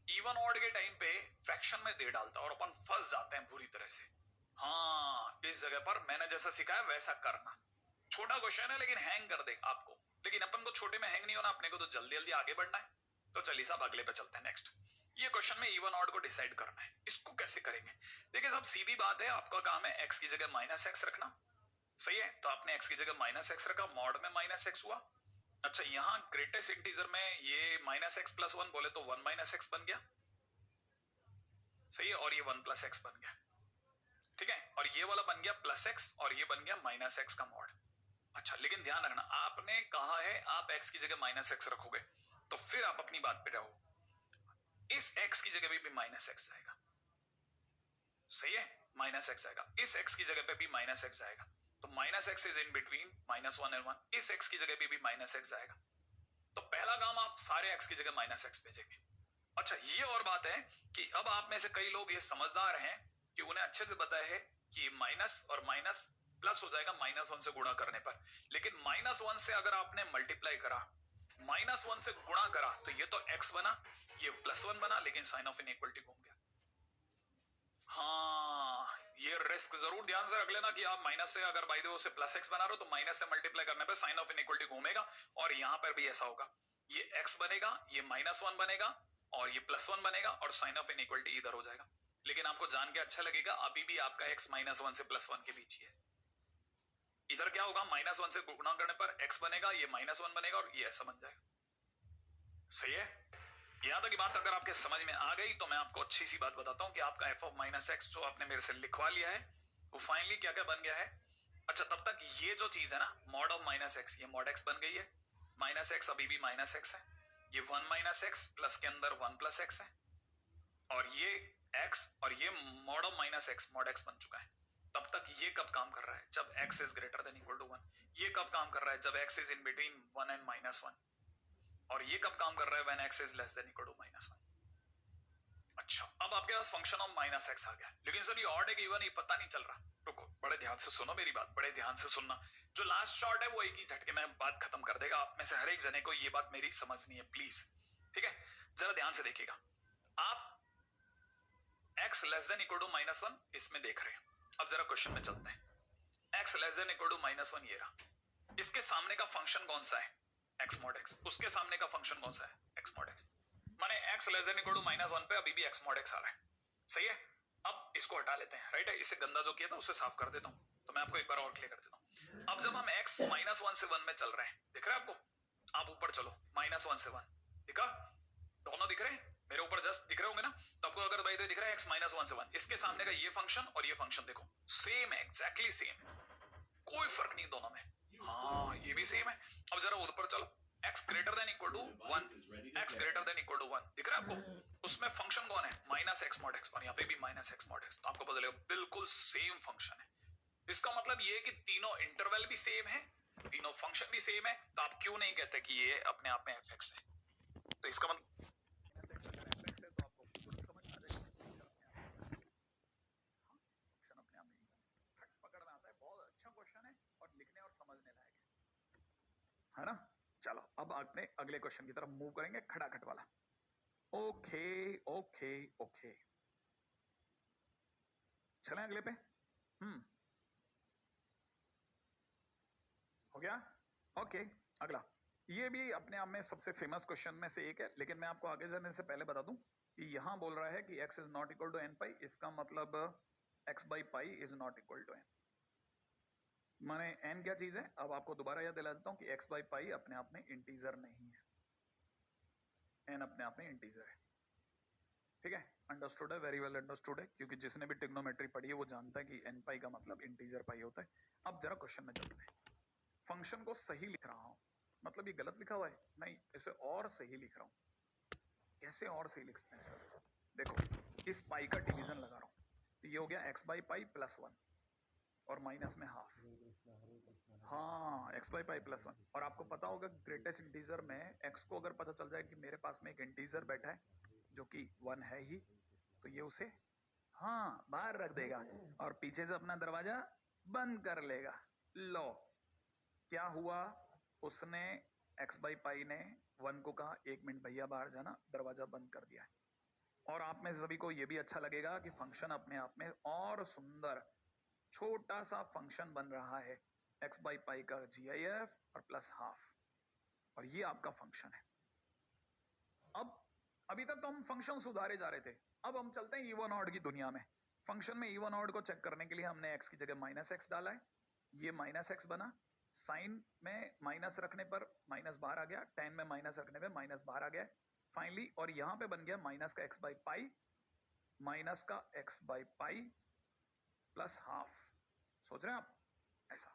इवन ऑड के टाइम पे फ्रैक्शन में दे डालता है और अपन फंस जाते हैं बुरी तरह से। हाँ, इस जगह पर मैंने जैसा सिखाया वैसा करना। छोटा क्वेश्चन है लेकिन हैंग कर दे आपको, लेकिन अपन को छोटे में हैंग नहीं होना, अपने को तो जल्दी जल्दी आगे बढ़ना है। तो चलिए साहब अगले पे चलते हैं। नेक्स्ट, ये क्वेश्चन में इवन ऑड को डिसाइड करना है, इसको कैसे करेंगे? देखिए साहब सीधी बात है, आपका काम है x की जगह माइनस एक्स रखना। सही है, तो आपने x की जगह माइनस एक्स रखा, मॉड में माइनस एक्स हुआ। अच्छा, यहां ग्रेटेस्ट इंटीजर में ये माइनस एक्स प्लस वन बोले तो 1 माइनस एक्स बन गया। सही है, और ये 1 प्लस एक्स बन गया। ठीक है, और ये वाला बन गया प्लस एक्स, और ये बन गया माइनस एक्स का मॉड। अच्छा, लेकिन ध्यान रखना, आपने कहा है आप x की जगह माइनस एक्स रखोगे, तो फिर आप अपनी बात पे रहो, इस x की जगह भी माइनस एक्स आएगा। सही है, माइनस एक्स आएगा, इस x की जगह पे भी माइनस एक्स आएगा, तो minus x is in between -1 and 1, इस x की जगह पे भी माइनस एक्स आएगा। तो पहला काम आप सारे x की जगह माइनस एक्स भेजेंगे। अच्छा, ये और बात है कि अब आप में से कई लोग ये समझदार हैं कि उन्हें अच्छे से पता है कि माइनस और माइनस प्लस हो जाएगा -1 से गुणा करने पर, लेकिन -1 से अगर आपने मल्टीप्लाई करा, -1 से गुणा करा, तो ये तो x बना, ये +1 बना, लेकिन साइन ऑफ इनइक्वलिटी घूम गया। हाँ, ये रिस्क जरूर ध्यान से रख लेना कि आप माइनस से अगर बाय द वे उसे प्लस एक्स बना रहे हो, तो माइनस से मल्टीप्लाई करने पे साइन ऑफ इनइक्वलिटी घूमेगा, और यहां पर भी ऐसा होगा, ये x बनेगा, ये -1 बनेगा, और ये +1 बनेगा, और साइन ऑफ इनइक्वलिटी इधर हो जाएगा। लेकिन आपको जान के अच्छा लगेगा, अभी भी आपका x -1 से +1 के बीच ही है। इधर क्या होगा, -1 से गुणा करने पर x बनेगा, ये -1 बनेगा, और ये ऐसा बन जाएगा। सही है, यहां तक की बात अगर आपके समझ में आ गई, तो मैं आपको अच्छी सी बात बताता हूं कि आपका f ऑफ -x जो आपने मेरे से लिखवा लिया है, वो फाइनली क्या क्या बन गया है। अच्छा, तब तक ये जो चीज है ना, मॉड ऑफ -x, ये मॉड x बन गई है। -x अभी भी -x है, ये 1 -x प्लस के अंदर 1 + x है, और ये x और ये mod of -x mod x बन चुका है। तब तक ये कब काम कर रहा है? जब x is greater than equal to 1। ये कब काम कर रहा है? जब x is in between 1 and -1। और ये कब काम कर रहा है? When x is less than equal to -1। अच्छा, अब आपके पास फंक्शन ऑफ -x आ गया, लेकिन सर ये ऑड है कि इवन, ये पता नहीं चल रहा। रुको, बड़े ध्यान से सुनो मेरी बात, बड़े ध्यान से सुनना। जो लास्ट शॉट है वो एक ही झटके में बात खत्म कर देगा। आप में से हर एक जने को ये बात मेरी समझनी है, प्लीज। ठीक है, जरा ध्यान से देखिएगा। आप x less than equal to -1 इसमें देख रहे हैं। अब जरा क्वेश्चन में चलते हैं। x less than equal to -1 ये रहा। इसके सामने का फंक्शन कौन सा है? x mod x। उसके सामने का फंक्शन कौन सा है? x mod x। माने x less than equal to -1 पे अभी भी x mod x आ रहा है। सही है। अब इसको हटा लेते हैं, राइट है। इससे गंदा जो किया था उसे साफ कर देता हूं। तो मैं आपको एक बार और क्लियर कर देता हूं। अब जब हम x -1 से 1 में चल रहे हैं, दिख रहा है आपको? आप ऊपर चलो, -1 से 1 दिखा? दोनों दिख रहे हैं मेरे ऊपर, जस्ट दिख रहे होंगे ना? तो आपको अगर भाई दिख रहा है x -1 से 1, इसके सामने का ये फंक्शन और ये फंक्शन देखो, सेम है, एग्जैक्टली सेम है, कोई फर्क नहीं दोनों में। हाँ, ये भी सेम है। अब जरा ऊपर चलो, x greater than equal to 1, x greater than equal to 1 दिख रहा है आपको? उसमें फंक्शन कौन है? -x mod x, और यहाँ पे भी -x mod x। तो आपको पता चलेगा बिल्कुल सेम फंक्शन है। इसका मतलब ये है कि तीनों इंटरवल भी सेम है, तीनों फंक्शन भी सेम है। तो आप क्यों नहीं कहते कि ये अपने आप में fx है? तो इसका मतलब -x अगर fx है तो आपको बिल्कुल समझ में आ जाएगा फंक्शन अपने आप में फट पकड़ में आता है। बहुत अच्छा क्वेश्चन है और लिखने और समझने लायक है ना? चलो अब अपने अगले क्वेश्चन की तरफ मूव करेंगे, खटाखट वाला। ओके ओके ओके, चलें अगले पे। हो गया? ओके, अगला। ये भी अपने आप में सबसे फेमस क्वेश्चन में से एक है, लेकिन मैं आपको आगे जाने से पहले बता दूं कि यहां बोल रहा है कि x is not equal to n pi. इसका मतलब x by pi is not equal to n। माने n क्या चीज है? अब आपको दोबारा याद दिला देता हूं कि x बाई पाई अपने आप में इंटीजर नहीं है, n अपने आप में इंटीजर है। ठीक है, अंडरस्टूड है, वेरी वेल अंडरस्टूड है, क्योंकि जिसने भी ट्रिग्नोमेट्री पढ़ी है वो जानता है कि n पाई का मतलब इंटीजर पाई होता है। अब जरा क्वेश्चन में चलते हैं। फंक्शन को सही लिख रहा हूं, मतलब ये गलत लिखा हुआ है? नहीं, इसे और सही लिख रहा हूं। कैसे और सही लिखते हैं सर? देखो, इस पाई का डिवीजन लगा रहा हूं, तो ये हो गया x बाई पाई प्लस 1 और माइनस में हाफ। हाँ, x बाई पाई प्लस 1। और आपको पता होगा ग्रेटेस्ट इंटीजर में x को अगर पता चल जाए कि मेरे पास में एक इंटीजर बैठा है जो कि 1 है ही, तो ये उसे हाँ बाहर रख देगा और पीछे से अपना दरवाजा बंद कर लेगा। लो, क्या हुआ? उसने x बाई पाई ने 1 को कहा 1 मिनट भैया बाहर जाना, दरवाजा बंद कर दिया है। और आप में सभी को यह भी अच्छा लगेगा कि फंक्शन अपने आप में और सुंदर छोटा सा फंक्शन बन रहा है, x बाई पाई का GIF और प्लस हाफ, और ये आपका फंक्शन है। अब अभी तक तो हम फंक्शन सुधारे जा रहे थे, अब हम चलते हैं इवन ऑड की दुनिया में। फंक्शन में इवन ऑड को चेक करने के लिए हमने x की जगह -x डाला है, ये -x बना। साइन में माइनस रखने पर माइनस बाहर आ गया, टेन में माइनस रखने पे माइनस बाहर आ गया फाइनली, और यहां पे बन गया माइनस का x बाई पाई माइनस का x by pi plus half. सोच रहे हैं आप? ऐसा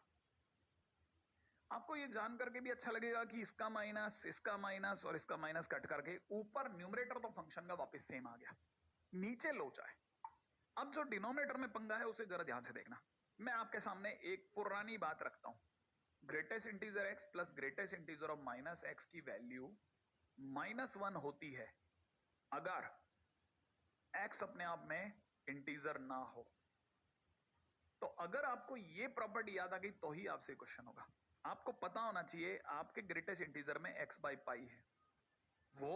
आपको ये जान करके भी अच्छा लगेगा कि इसका माइनस और इसका माइनस कट करके ऊपर न्यूमरेटर तो फंक्शन का वापस सेम आ गया, नीचे लोचा है। अब जो डिनोमिनेटर में पंगा है उसे जरा ध्यान से देखना। मैं आपके सामने एक पुरानी बात रखता हूं, greatest integer x plus greatest integer of minus x की वैल्यू -1 होती है अगर x अपने आप में इंटीजर ना हो। तो अगर आपको ये प्रॉपर्टी याद आ गई तो ही आपसे क्वेश्चन होगा। आपको पता होना चाहिए आपके ग्रेटेस्ट इंटीजर में x बाई पाई है वो,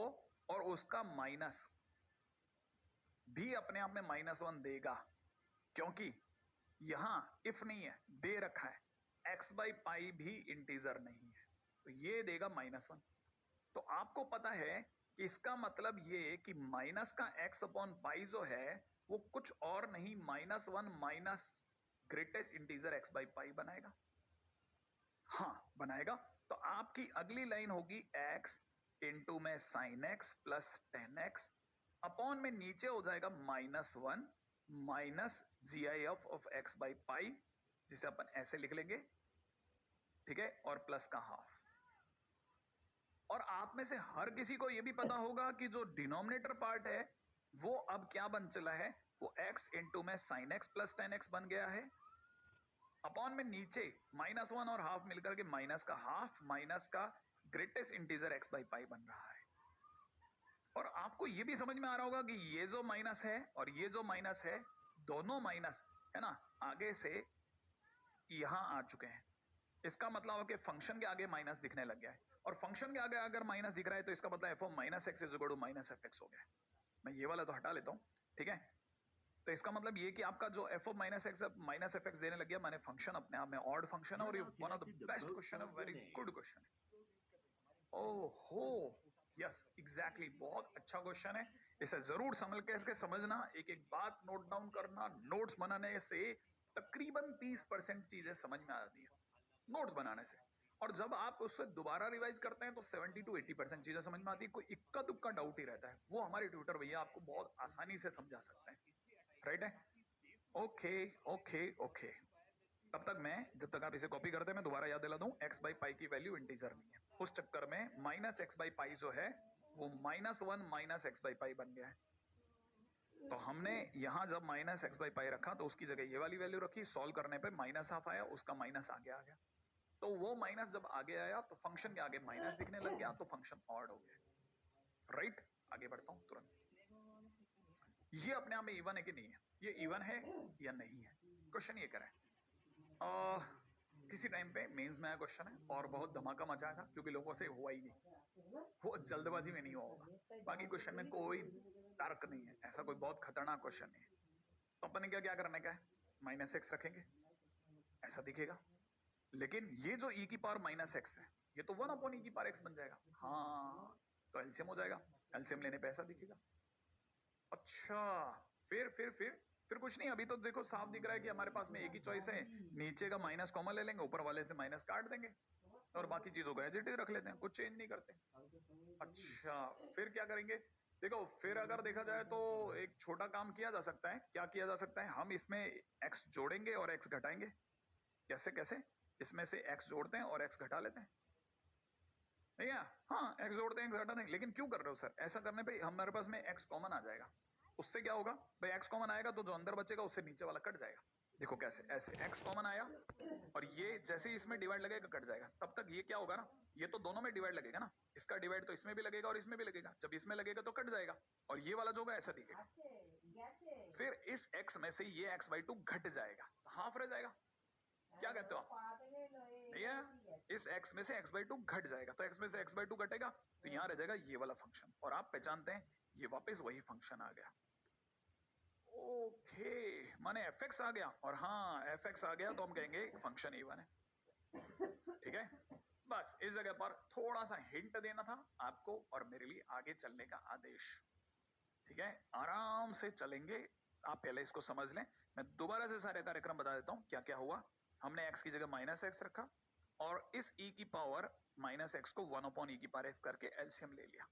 और उसका माइनस भी अपने आप में -1 देगा, क्योंकि यहां इफ नहीं है, दे रखा है x बाई पाई भी इंटीजर नहीं है, तो ये देगा -1। तो आपको पता है कि इसका मतलब ये कि माइनस का x अपॉन पाई जो है वो कुछ और नहीं -1 minus greatest integer x by pi बनाएगा। हाँ बनाएगा। तो आपकी अगली लाइन होगी x इंटू में sine x plus 10x upon में नीचे हो जाएगा -1 minus GIF of x by pi, जिसे अपन ऐसे लिख लेंगे, ठीक है, और प्लस का हाफ। और आप में से हर किसी को यह भी पता होगा कि जो डिनोमिनेटर पार्ट है वो अब क्या बन चला है, वो x इंटू में साइन x प्लस 10x बन गया है, अपॉन में नीचे -1 और हाफ मिलकर के माइनस का हाफ माइनस का ग्रेटेस्ट इंटीजर x बाई पाई बन रहा है। और आपको यह भी समझ में आ रहा होगा कि ये जो माइनस है और ये जो माइनस है, दोनों माइनस है ना, आगे से यहां आ चुके हैं। इसका मतलब है कि फंक्शन के आगे माइनस दिखने लग गया है, और फंक्शन के आगे अगर माइनस दिख रहा है तो इसका मतलब f of -x is equal to -fx हो गया। मैं ये वाला तो हटा लेता हूं, ठीक है। तो इसका मतलब ये कि आपका जो F of minus x minus f x देने लग गया, माने फंक्शन अपने आप में ऑड फंक्शन है और ये one of the best question है, वेरी गुड क्वेश्चन है। ओहो, यस एग्जैक्टली, बहुत अच्छा क्वेश्चन है। इसे जरूर समझ के समझना, एक एक बात नोट डाउन करना। नोट्स बनाने से तकरीबन 30% चीजें समझ में आती है, नोट्स बनाने से। और जब आप उससे दोबारा रिवाइज करते हैं तो 70 to 80% चीजें समझ में आती है। कोई इक्का दुक्का डाउट ही रहता है, वो हमारे ट्यूटर भैया आपको बहुत आसानी से समझा सकते हैं, राइट है? Okay okay okay. तब तक मैं, जब तक आप इसे कॉपी करते हैं, मैं दोबारा याद दिला दूं, x बाई पाई की वैल्यू इंटीजर नहीं है, उस चक्कर में माइनस एक्स बाई पाई जो है वो -1 माइनस एक्स बाई पाई बन गया है। तो हमने यहां जब माइनस एक्स बाई पाई रखा तो उसकी जगह ये वाली वैल्यू रखी, सॉल्व करने पे माइनस हाफ आया, उसका माइनस आगे आ गया। तो वो माइनस जब आगे आया तो फंक्शन के आगे माइनस दिखने लग गया, तो फंक्शन ऑड हो गया, राइट? आगे बढ़ता हूं तुरंत। ये अपने आप में इवन है कि नहीं है, ये इवन है या नहीं है, क्वेश्चन ये करें। किसी टाइम पे मेंस में आया क्वेश्चन है और बहुत धमाका मचाया था, क्योंकि लोगों से हुआ ही नहीं, वो जल्दबाजी में नहीं हुआ होगा। बाकी क्वेश्चन में कोई तर्क नहीं है, ऐसा कोई बहुत खतरनाक क्वेश्चन नहीं है। तो अपन ने क्या करने का है, माइनस एक्स रखेंगे, ऐसा दिखेगा। लेकिन ये जो e की पावर माइनस एक्स है, ये तो 1 अपॉन e की पावर x बन जाएगा। हाँ, तो एलसीएम हो जाएगा, एलसीएम लेने पे ऐसा दिखेगा। अच्छा, फिर कुछ नहीं, अभी तो देखो साफ दिख रहा है कि हमारे पास में एक ही चॉइस है, नीचे का माइनस कॉमन ले लेंगे, ऊपर वाले से माइनस काट देंगे और बाकी चीजों को एज इट इज रख लेते हैं, कुछ चेंज नहीं करते। अच्छा, फिर क्या करेंगे? देखो, फिर अगर देखा जाए तो एक छोटा काम किया जा सकता है। क्या किया जा सकता है? हम इसमें x जोड़ेंगे और x घटाएंगे। कैसे कैसे? इसमें से x जोड़ते हैं और x घटा लेते हैं, ठीक है? हाँ, x जोड़ते हैं, x घटाते हैं। लेकिन क्यों कर रहे हो सर? ऐसा करने पे हमारे पास में x कॉमन आ जाएगा, उससे क्या होगा भाई, x कॉमन आएगा तो जो अंदर बचेगा उससे नीचे वाला कट जाएगा। देखो कैसे, ऐसे x कॉमन आया और ये जैसे ही इसमें डिवाइड लगेगा कट जाएगा। तब तक ये क्या होगा ना, ये तो दोनों में डिवाइड लगेगा ना, इसका डिवाइड तो इसमें भी लगेगा और इसमें भी लगेगा। जब इसमें लगेगा तो कट जाएगा और ये वाला जो होगा ऐसा दिखेगा। फिर इस x में से ये x/2 घट जाएगा, हाफ रह जाएगा। क्या कहते हो आप? भैया, इस x में से x/2 घट जाएगा, तो x में से x/2 घटेगा तो यहां रह जाएगा ये वाला फंक्शन, और आप पहचानते हैं ये वापस वही फंक्शन आ गया। ओके, माने fx आ गया, और हाँ fx आ गया तो हम कहेंगे फंक्शन इवन है, ठीक है? बस इस जगह पर थोड़ा सा हिंट देना था आपको और मेरे लिए आगे चलने का आदेश, ठीक है? आराम से चलेंगे, आप पहले इसको समझ लें। मैं दोबारा से सारे कार्यक्रम बता देता हूं क्या क्या हुआ। हमने x की जगह माइनस एक्स रखा और इस e की पावर माइनस एक्स को 1 अपॉन e की पावर x करके एलसीएम ले लिया।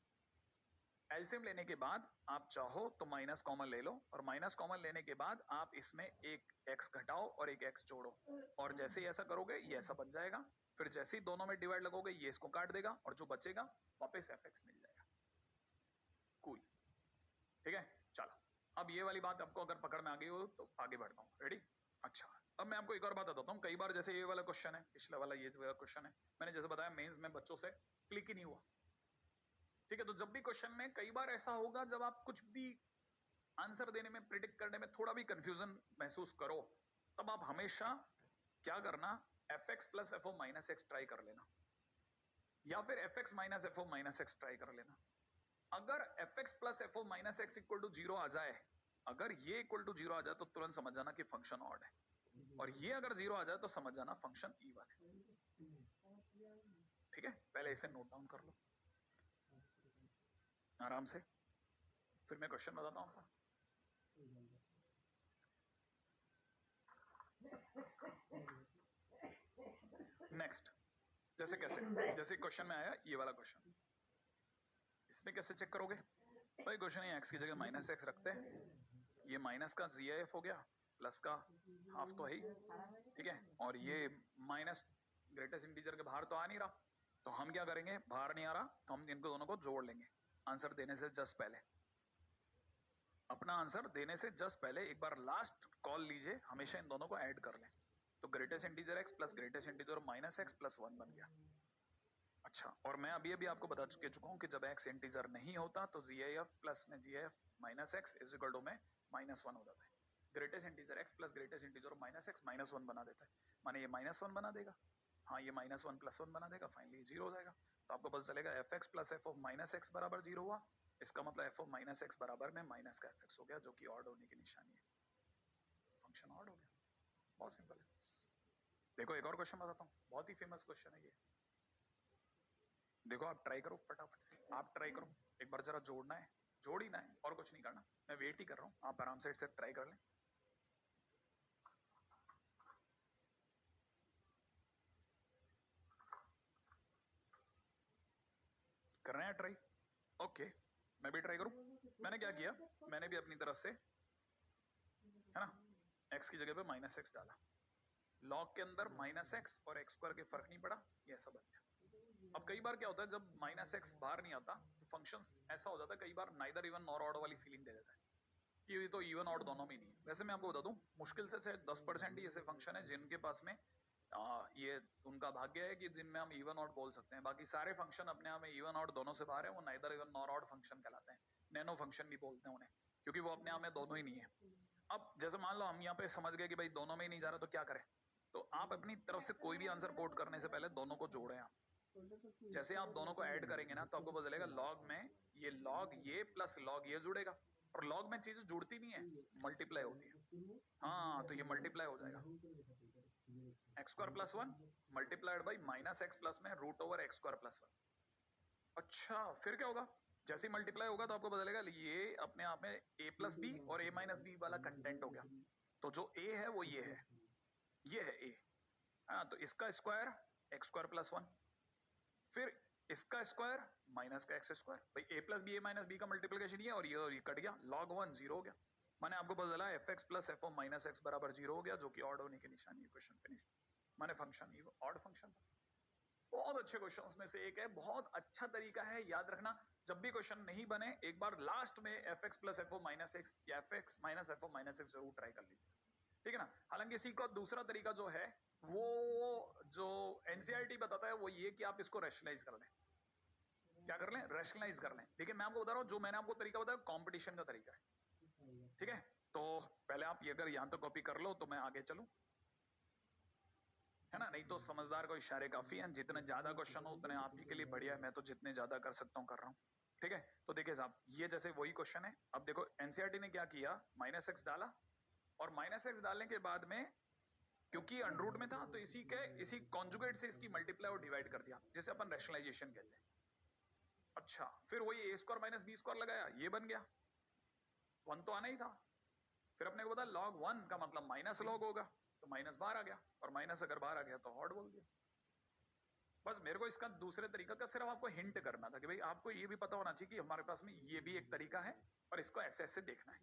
एलसीएम लेने के बाद आप चाहो तो माइनस कॉमन ले लो, और माइनस कॉमन लेने के बाद आप इसमें एक x घटाओ और एक x जोड़ो, और जैसे ही ऐसा करोगे ये ऐसा बन जाएगा। फिर जैसे ही दोनों में डिवाइड लगोगे ये इसको काट देगा और जो बचेगा वापस fx मिल जाएगा। कूल, ठीक है? चलो, अब ये वाली बात आपको अगर पकड़ में आ गई हो तो आगे बढ़ता हूँ, रेडी? अच्छा, अब मैं आपको एक और बात बताता हूँ। कई बार जैसे ये वाला क्वेश्चन है, पिछला वाला ये वाला क्वेश्चन है, मैंने जैसे बताया मेंस में बच्चों से क्लिक ही नहीं हुआ, ठीक है? तो जब भी क्वेश्चन में कई बार ऐसा होगा, जब आप कुछ भी आंसर देने में, प्रिडिक्ट करने में थोड़ा भी कंफ्यूजन महसूस करो, तब आप हमेशा क्या करना, fx plus f minus x try कर लेना, या फिर fx minus f minus x try कर लेना। अगर fx plus f minus x equal to 0 आ जाए, अगर ये इक्वल टू 0 आ जाए तो तुरंत समझ जाना कि फंक्शन ऑड है, और ये अगर 0 आ जाए तो समझ जाना फंक्शन इवन है, ठीक है? पहले इसे नोट डाउन कर लो आराम से, फिर मैं क्वेश्चन बताता हूं आपको। नेक्स्ट, जैसे कैसे, जैसे क्वेश्चन में आया ये वाला क्वेश्चन, इसमें कैसे चेक करोगे भाई? क्वेश्चन है x की जगह माइनस एक्स रखते हैं, ये माइनस का GIF हो गया, प्लस का हाफ तो है ही, ठीक है? और ये माइनस ग्रेटेस्ट इंटीजर के बाहर तो आ नहीं रहा, तो हम क्या करेंगे, बाहर नहीं आ रहा तो हम इनको दोनों को जोड़ लेंगे। आंसर देने से जस्ट पहले, अपना आंसर देने से जस्ट पहले एक बार लास्ट कॉल लीजिए, हमेशा इन दोनों को ऐड कर लें। तो greatest integer x plus greatest integer minus x plus 1 बन गया। अच्छा, और मैं अभी आपको बता चुका हूं कि जब x इंटीजर नहीं होता तो GIF प्लस में GIF minus x is equal to में -1 हो जाता है। Greatest integer x plus greatest integer minus x -1 बना देता है, माने ये -1 बना देगा, हाँ ये -1 + 1 बना देगा, फाइनली 0 हो जाएगा। तो आपको पता चलेगा fx plus f of minus x बराबर 0 हुआ, इसका मतलब एफ ऑफ माइनस एक्स बराबर में माइनस का एफ एक्स हो गया, जो कि ऑड होने की निशानी है, फंक्शन ऑड हो गया। बहुत सिंपल है। देखो एक और क्वेश्चन बताता हूँ, बहुत ही फेमस क्वेश्चन है ये। देखो आप ट्राई करो फटाफट से, आप ट्राई करो एक बार, जरा जोड़ना है, जोड़ ही ना है और कुछ नहीं करना, मैं वेट ही कर रहा हूँ, आप आराम से ट्राई कर लें। कर रहे हैं ट्राई? ओके, मैं भी ट्राई करूं। मैंने क्या किया, मैंने भी अपनी तरफ से, है ना, x की जगह पे माइनस एक्स डाला, लॉग के अंदर माइनस एक्स और एक्स स्क्वायर के फर्क नहीं पड़ा, ये ऐसा बन गया। अब कई बार क्या होता है, जब माइनस एक्स बाहर नहीं आता तो फंक्शन ऐसा हो जाता है, कई बार नाइदर इवन नॉर ऑड वाली फीलिंग दे देता है कि ये तो इवन ऑड दोनों में नहीं है। वैसे मैं आपको बता दूं, मुश्किल से 10% ही ऐसे फंक्शन है जिनके पास में ये उनका भाग्य है कि जिनमें हम इवन ऑड बोल सकते हैं, बाकी सारे फंक्शन अपने आप में इवन ऑड दोनों से बाहर है, वो neither even nor odd function कहलाते हैं। नैनो फंक्शन भी बोलते हैं उन्हें, क्योंकि वो अपने आप में दोनों ही नहीं है। अब जैसे मान लो हम यहाँ पे समझ गए कि भाई दोनों में ही नहीं जा रहा, तो क्या करें, तो आप अपनी तरफ से कोई भी आंसर पोर्ट करने से पहले दोनों को जोड़ें आप। जैसे आप दोनों को ऐड करेंगे ना, तो आपको पता चलेगा लॉग में ये प्लस लॉग ये जुड़ेगा, और लॉग में चीजें जुड़ती नहीं है, मल्टीप्लाई होती है। हाँ, तो ये मल्टीप्लाई हो जाएगा, x square plus one multiplied by minus x plus में root over x square plus one. अच्छा, फिर क्या होगा, जैसे ही मल्टीप्लाई होगा तो आपको पता चलेगा ये अपने आप में a प्लस बी और a माइनस बी वाला कंटेंट हो गया। तो जो a है वो ये है a। हाँ, तो इसका square x square plus one, फिर इसका स्क्वायर माइनस का एक्स स्क्वायर, भाई a plus b a minus b का मल्टीप्लिकेशन ये, और ये कट गया, log 1 जीरो हो गया। माने आपको पता चला F x plus f of minus x बराबर जीरो हो गया, जो कि ऑड होने की निशानी है। क्वेश्चन फिनिश, माने फंक्शन ये ऑड फंक्शन था। बहुत अच्छे क्वेश्चंस में से एक है, बहुत अच्छा तरीका है याद रखना। जब भी क्वेश्चन नहीं बने, एक बार लास्ट में f x plus f of minus x या f x minus f of minus x जरूर ट्राई कर लीजिए, ठीक है ना। हालांकि इसी का दूसरा तरीका जो है, वो जो एनसीईआरटी बताता है वो ये कि आप इसको रैशनलाइज कर लें। क्या कर लें, रैशनलाइज कर लें। लेकिन मैं आपको बता रहा हूं, जो मैंने आपको तरीका बताया कंपटीशन का तरीका है, ठीक है। तो पहले आप ये अगर यहां तक कॉपी कर लो तो मैं आगे चलूं, है ना, नहीं तो समझदार को इशारे काफी हैं, जितने ज्यादा क्वेश्चन हो उतने आप ही के लिए बढ़िया है, मैं तो जितने ज्यादा कर सकता हूं कर रहा हूं, ठीक है। तो देखिए साहब, ये जैसे वही क्वेश्चन है। अब देखो एनसीईआरटी ने क्या किया, माइनस एक्स डाला, और माइनस एक्स डालने के बाद में क्योंकि अंडररूट में था तो इसी कॉन्जुगेट से इसकी मल्टीप्लाई और डिवाइड कर दिया, जिसे अपन रैशनलाइजेशन कहते हैं। अच्छा, फिर वही ए स्क्वायर माइनस बी स्क्वायर लगाया, ये बन गया, वन तो आना ही था। फिर अपने को पता लॉग वन का मतलब माइनस लॉग होगा, तो माइनस बाहर आ गया, और माइनस अगर बाहर आ गया तो ऑड बोल दिया। बस मेरे को इसका दूसरे तरीका का सिर्फ आपको हिंट करना था कि भाई आपको ये भी पता होना चाहिए कि हमारे पास में ये भी एक तरीका है और इसको ऐसे ऐसे देखना है,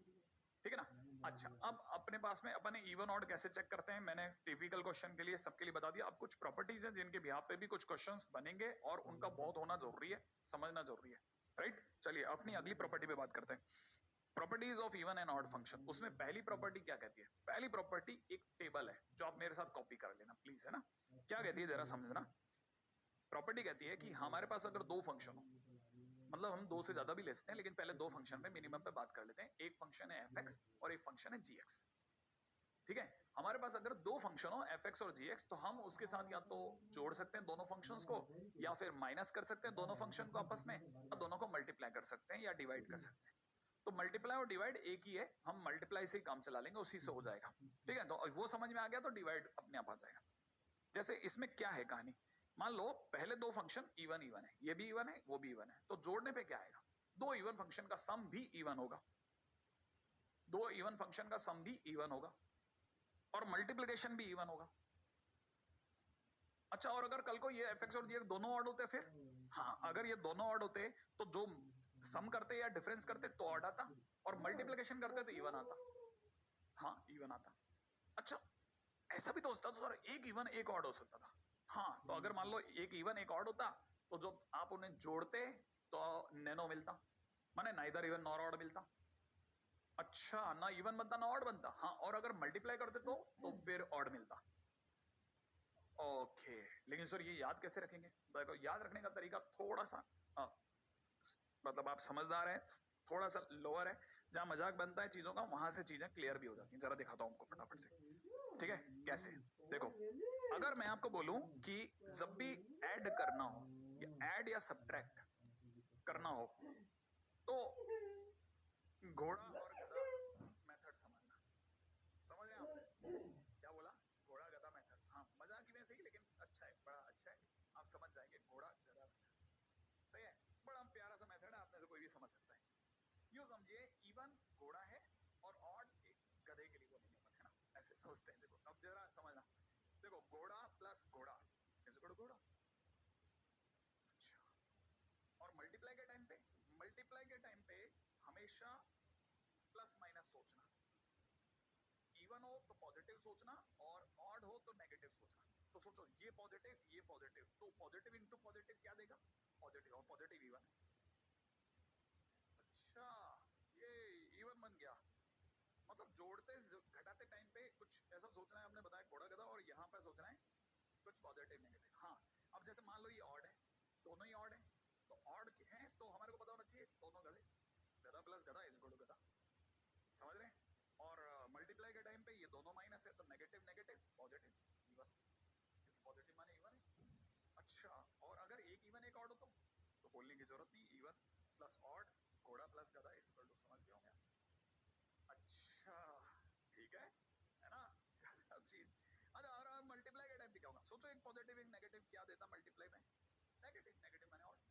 ठीक है ना। अच्छा, अब अपने पास में अपने इवन ऑड कैसे चेक करते हैं, मैंने टिपिकल क्वेश्चन के लिए सबके लिए बता दिया। अब कुछ प्रॉपर्टीज हैं जिनके बिहाफ पे भी कुछ क्वेश्चंस बनेंगे और उनका बहुत होना जरूरी है, समझना जरूरी है, राइट। चलिए अपनी अगली प्रॉपर्टी पे बात करते हैं, properties of even and odd function. उसमें पहली प्रॉपर्टी क्या कहती है, पहली प्रॉपर्टी एक टेबल है जो आप मेरे साथ कॉपी कर लेना प्लीज, है ना। क्या कहती है जरा समझना। प्रॉपर्टी कहती है कि हमारे पास अगर दो फंक्शन हो, मतलब हम दो से ज्यादा भी ले सकते हैं, लेकिन पहले दो फंक्शन में मिनिमम पे बात कर लेते हैं। एक फंक्शन है एफ एक्स और एक फंक्शन है जी एक्स, ठीक है। हमारे पास अगर दो फंक्शन हो एफ एक्स और जी एक्स, तो हम उसके साथ या तो जोड़ सकते हैं दोनों फंक्शंस को, या फिर माइनस कर सकते हैं दोनों फंक्शन को आपस में, या दोनों को मल्टीप्लाई कर सकते हैं या डिवाइड कर सकते हैं। तो मल्टीप्लाई और डिवाइड एक ही है, हम मल्टीप्लाई से ही काम चला लेंगे, उसी से हो जाएगा, ठीक है। तो वो समझ में आ गया तो डिवाइड अपने आप आ जाएगा। जैसे इसमें क्या है कहानी, मान लो पहले दो फंक्शन इवन इवन है, ये भी इवन है वो भी इवन है, तो जोड़ने पे क्या आएगा, दो इवन फंक्शन का सम भी इवन होगा, दो इवन फंक्शन का सम भी इवन होगा, और मल्टीप्लिकेशन भी इवन होगा। अच्छा, और अगर कल को ये एफ एक्स और जी एक्स दोनों ऑड होते फिर, हाँ, अगर ये दोनों ऑड होते तो जो सम करते या डिफरेंस करते तो ऑड आता, और मल्टीप्लिकेशन करते तो इवन आता, हाँ इवन आता। अच्छा, ऐसा भी तो होता तो सर एक इवन एक ऑड हो सकता था, हाँ। तो अगर मान लो एक इवन एक ऑड होता, तो जो आप उन्हें जोड़ते तो नैनो मिलता, माने नाइदर इवन नॉर ऑड मिलता। अच्छा, ना इवन बनता ना ऑड बनता, हाँ। और अगर मल्टीप्लाई करते तो फिर ऑड मिलता। ओके, लेकिन सर ये याद कैसे रखेंगे, देखो याद रखने का तरीका थोड़ा सा मतलब आप समझदार हैं, थोड़ा सा लोअर है, जहां मजाक बनता है चीजों का वहां से चीजें क्लियर भी हो जाती हैं। जरा दिखाता हूं आपको फटाफट से, ठीक है। कैसे, देखो अगर मैं आपको बोलूं कि जब भी ऐड करना हो, या ऐड या सब्ट्रैक्ट करना हो, तो घोड़ा और गधा मेथड समझना, समझ रहे हैं आपने क्या बोला? घोड़ा गधा मेथड, हाँ मजाक ही वैसे ही, लेकिन अच्छा है, बड़ा अच्छा है, आप समझ जाएंगे घोड़ा गधा मेथड। सही है, बड़ा प्यारा सा मेथड है, आप में से कोई भी समझ सकता है। यूं समझिए इवन घोड़ा है और ऑड एक गधे के लिए बोलेंगे अपन, है ना, ऐसे सोचते हैं। देखो अब जरा समझना, देखो घोड़ा प्लस घोड़ा इज इक्वल टू घोड़ा। अच्छा, और मल्टीप्लाई के टाइम पे हमेशा प्लस माइनस सोचना, इवन हो तो पॉजिटिव सोचना और ऑड हो तो नेगेटिव सोचना। तो सोचो ये पॉजिटिव, तो पॉजिटिव इंटू पॉजिटिव क्या देगा? पॉजिटिव, और पॉजिटिव इवन। अच्छा, ये इवन बन गया, मतलब जोड़ते घटाते टाइम पे कुछ ऐसा सोचना है, आपने बताया घोड़ा गधा, और यहाँ पे सोचना है कुछ पॉजिटिव नेगेटिव। हाँ, अब जैसे मान लो ये ऑड है, दोनों ही ऑड है, तो ऑड है तो हमारे को पता होना चाहिए दोनों गधे, गधा प्लस गधा इज इक्वल टू गधा, समझ रहे हैं? और मल्टीप्लाई के टाइम पे ये दोनों माइनस है, तो नेगेटिव नेगेटिव पॉजिटिव इवन, क्योंकि पॉजिटिव माने इवन है। अच्छा, और अगर एक इवन एक ऑड हो तो बोलने की जरूरत नहीं, इवन प्लस ऑड घोड़ा प्लस गधा इज इक्वल टू, समझ गए होंगे? अच्छा, ठीक है ना, सब चीज। अच्छा, और मल्टीप्लाई के टाइम पे क्या होगा? सोचो एक पॉजिटिव एक नेगेटिव क्या देता मल्टीप्लाई में? नेगेटिव, नेगेटिव माने ऑड।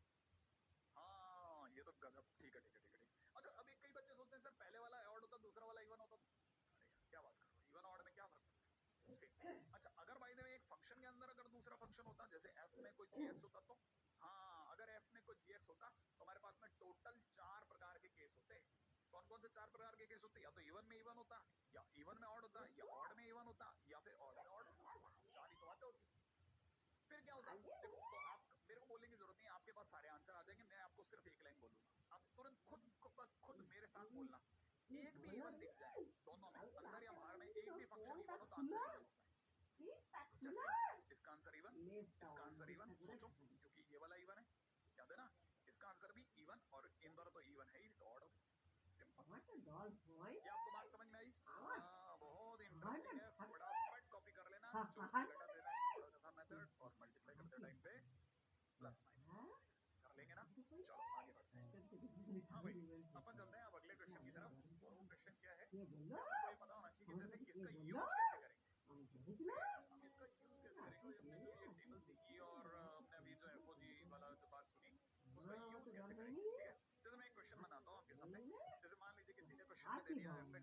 हाँ, ये तो गजब, ठीक है ठीक है ठीक है ठीक है। अच्छा, अब एक कई बच्चे सोचते हैं सर पहले वाला ऑड होता दूसरा वाला इवन होता, अरे यार क्या बात कर रहे हो, इवन ऑड में क्या फर्क पड़ता है? सेम। अच्छा, अगर बाय द वे एक फंक्शन के अंदर अगर दूसरा फंक्शन होता, जैसे f में कोई gx होता, तो हाँ, अगर f में कोई gx होता तो हमारे पास में टोटल 4 प्रकार के केस होते। कौन कौन से 4 प्रकार के केस होते? या तो इवन में इवन होता, या इवन में ऑड होता, या ऑड में इवन होता, या फिर ऑड में ऑड होता। 4 ही तो बातें होती। फिर क्या होता? देखो, तो आप मेरे को बोलने की जरूरत नहीं, आपके पास सारे आंसर आ जाएंगे, मैं आपको सिर्फ एक लाइन बोलूंगा, आप तुरंत खुद मेरे साथ बोलना, एक भी इवन दिख जाए दोनों में, अंदर या बाहर में, एक भी फंक्शन इवन हो तो आंसर इवन होता है। तो जैसे इसका आंसर इवन, इसका आंसर इवन, सोचो क्योंकि ये वाला इवन है, याद है ना, इसका आंसर भी इवन, और इन दोनों तो इवन है ही, तो ऑड हो गया। सिंपल। ये आपको बात समझ में आई? हाँ, बहुत इंटरेस्टिंग है, फटाफट कॉपी कर लेना, जोड़ते घटाते टाइम थोड़ा सा मेथड, और मल्टीप्लाई करते टाइम पे प्लस माइनस कर लेंगे ना। चलो आगे बढ़ते हैं। हाँ भाई, अपन चलते हैं अब अगले क्वेश्चन की तरफ, और वो क्वेश्चन क्या है कि आपको ये पता होना चाहिए कि जैसे इसका यूज कैसे करेंगे। ठीक है, हम इसका यूज कैसे करेंगे, और हमने जो ये टेबल सीखी और हमने अभी जो एफओजी वाला जो बात सुनी, उसका यूज कैसे करेंगे। ठीक है, जैसे मैं एक क्वेश्चन बनाता हूँ आपके सामने, जैसे मान लीजिए किसी ने क्वेश्चन में दे दिया fx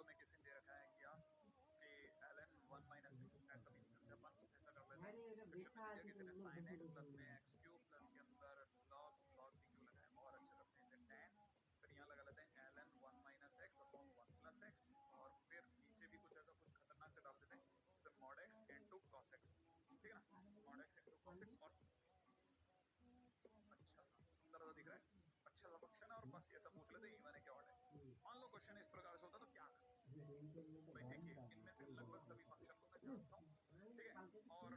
में किसी ने दे रखा है क्या कि ln 1 माइनस एक्स, ऐसा भी नहीं करते अपन, ऐसा कर लेते हैं, क्वेश्चन में दिया किसी ने sin x प्लस में x क्यूब प्लस के अंदर log भी क्यों लगाया, और अच्छा करते हैं इसे tan, फिर यहाँ लगा लेते हैं ln 1 minus x upon 1 plus x, और फिर नीचे भी कुछ ऐसा कुछ खतरनाक से डाल देते हैं, जैसे mod x into cos x, ठीक है ना, mod x into cos x, और अच्छा सा सुंदर सा दिख रहा है, अच्छा सा फंक्शन है, और बस ऐसा पूछ लेते हैं इवन है क्या ऑड है। मान लो क्वेश्चन इस प्रकार से होता तो क्या करते? भाई देखिए, इनमें से लगभग सभी फंक्शन को मैं जानता हूँ, ठीक है, और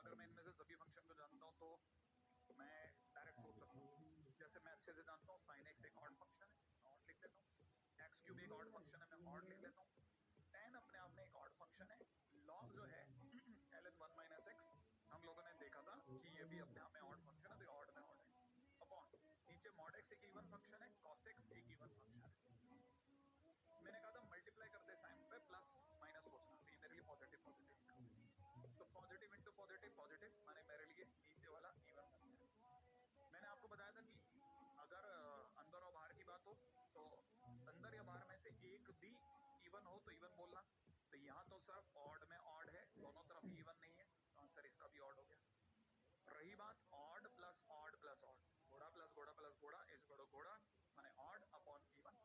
अगर मैं इनमें से सभी फंक्शन को जानता हूँ तो मैं डायरेक्ट सोच सकता हूँ, जैसे मैं अच्छे से जानता हूँ sin x एक ऑड फंक्शन है, मैं ऑड लिख लेता हूँ, x क्यूब एक ऑड फंक्शन है, मैं ऑड लिख लेता हूँ, tan अपने आप में एक ऑड फंक्शन है, log जो है ln 1 माइनस एक्स, हम लोगों ने देखा था कि ये भी अपने आप में ऑड फंक्शन है, तो ऑड में ऑड है, अपॉन नीचे mod x एक इवन फंक्शन है, cos x एक इवन फंक्शन है। मैंने कहा था मल्टीप्लाई करते साइन पे प्लस माइनस सोचना, तो ये मेरे लिए पॉजिटिव पॉजिटिव लिखा, तो पॉजिटिव इंटू पॉजिटिव पॉजिटिव माने मेरे लिए नीचे वाला इवन बन गया। मैंने आपको बताया था कि अगर अंदर और बाहर की बात हो तो अंदर या बाहर में से एक भी इवन हो तो इवन बोलना, तो यहाँ तो सिर्फ ऑड में ऑड है, दोनों तरफ ही इवन नहीं है, तो आंसर इसका भी ऑड हो गया। रही बात odd plus odd plus odd, घोड़ा प्लस घोड़ा प्लस घोड़ा इज इक्वल टू घोड़ा माने ऑड अपॉन इवन।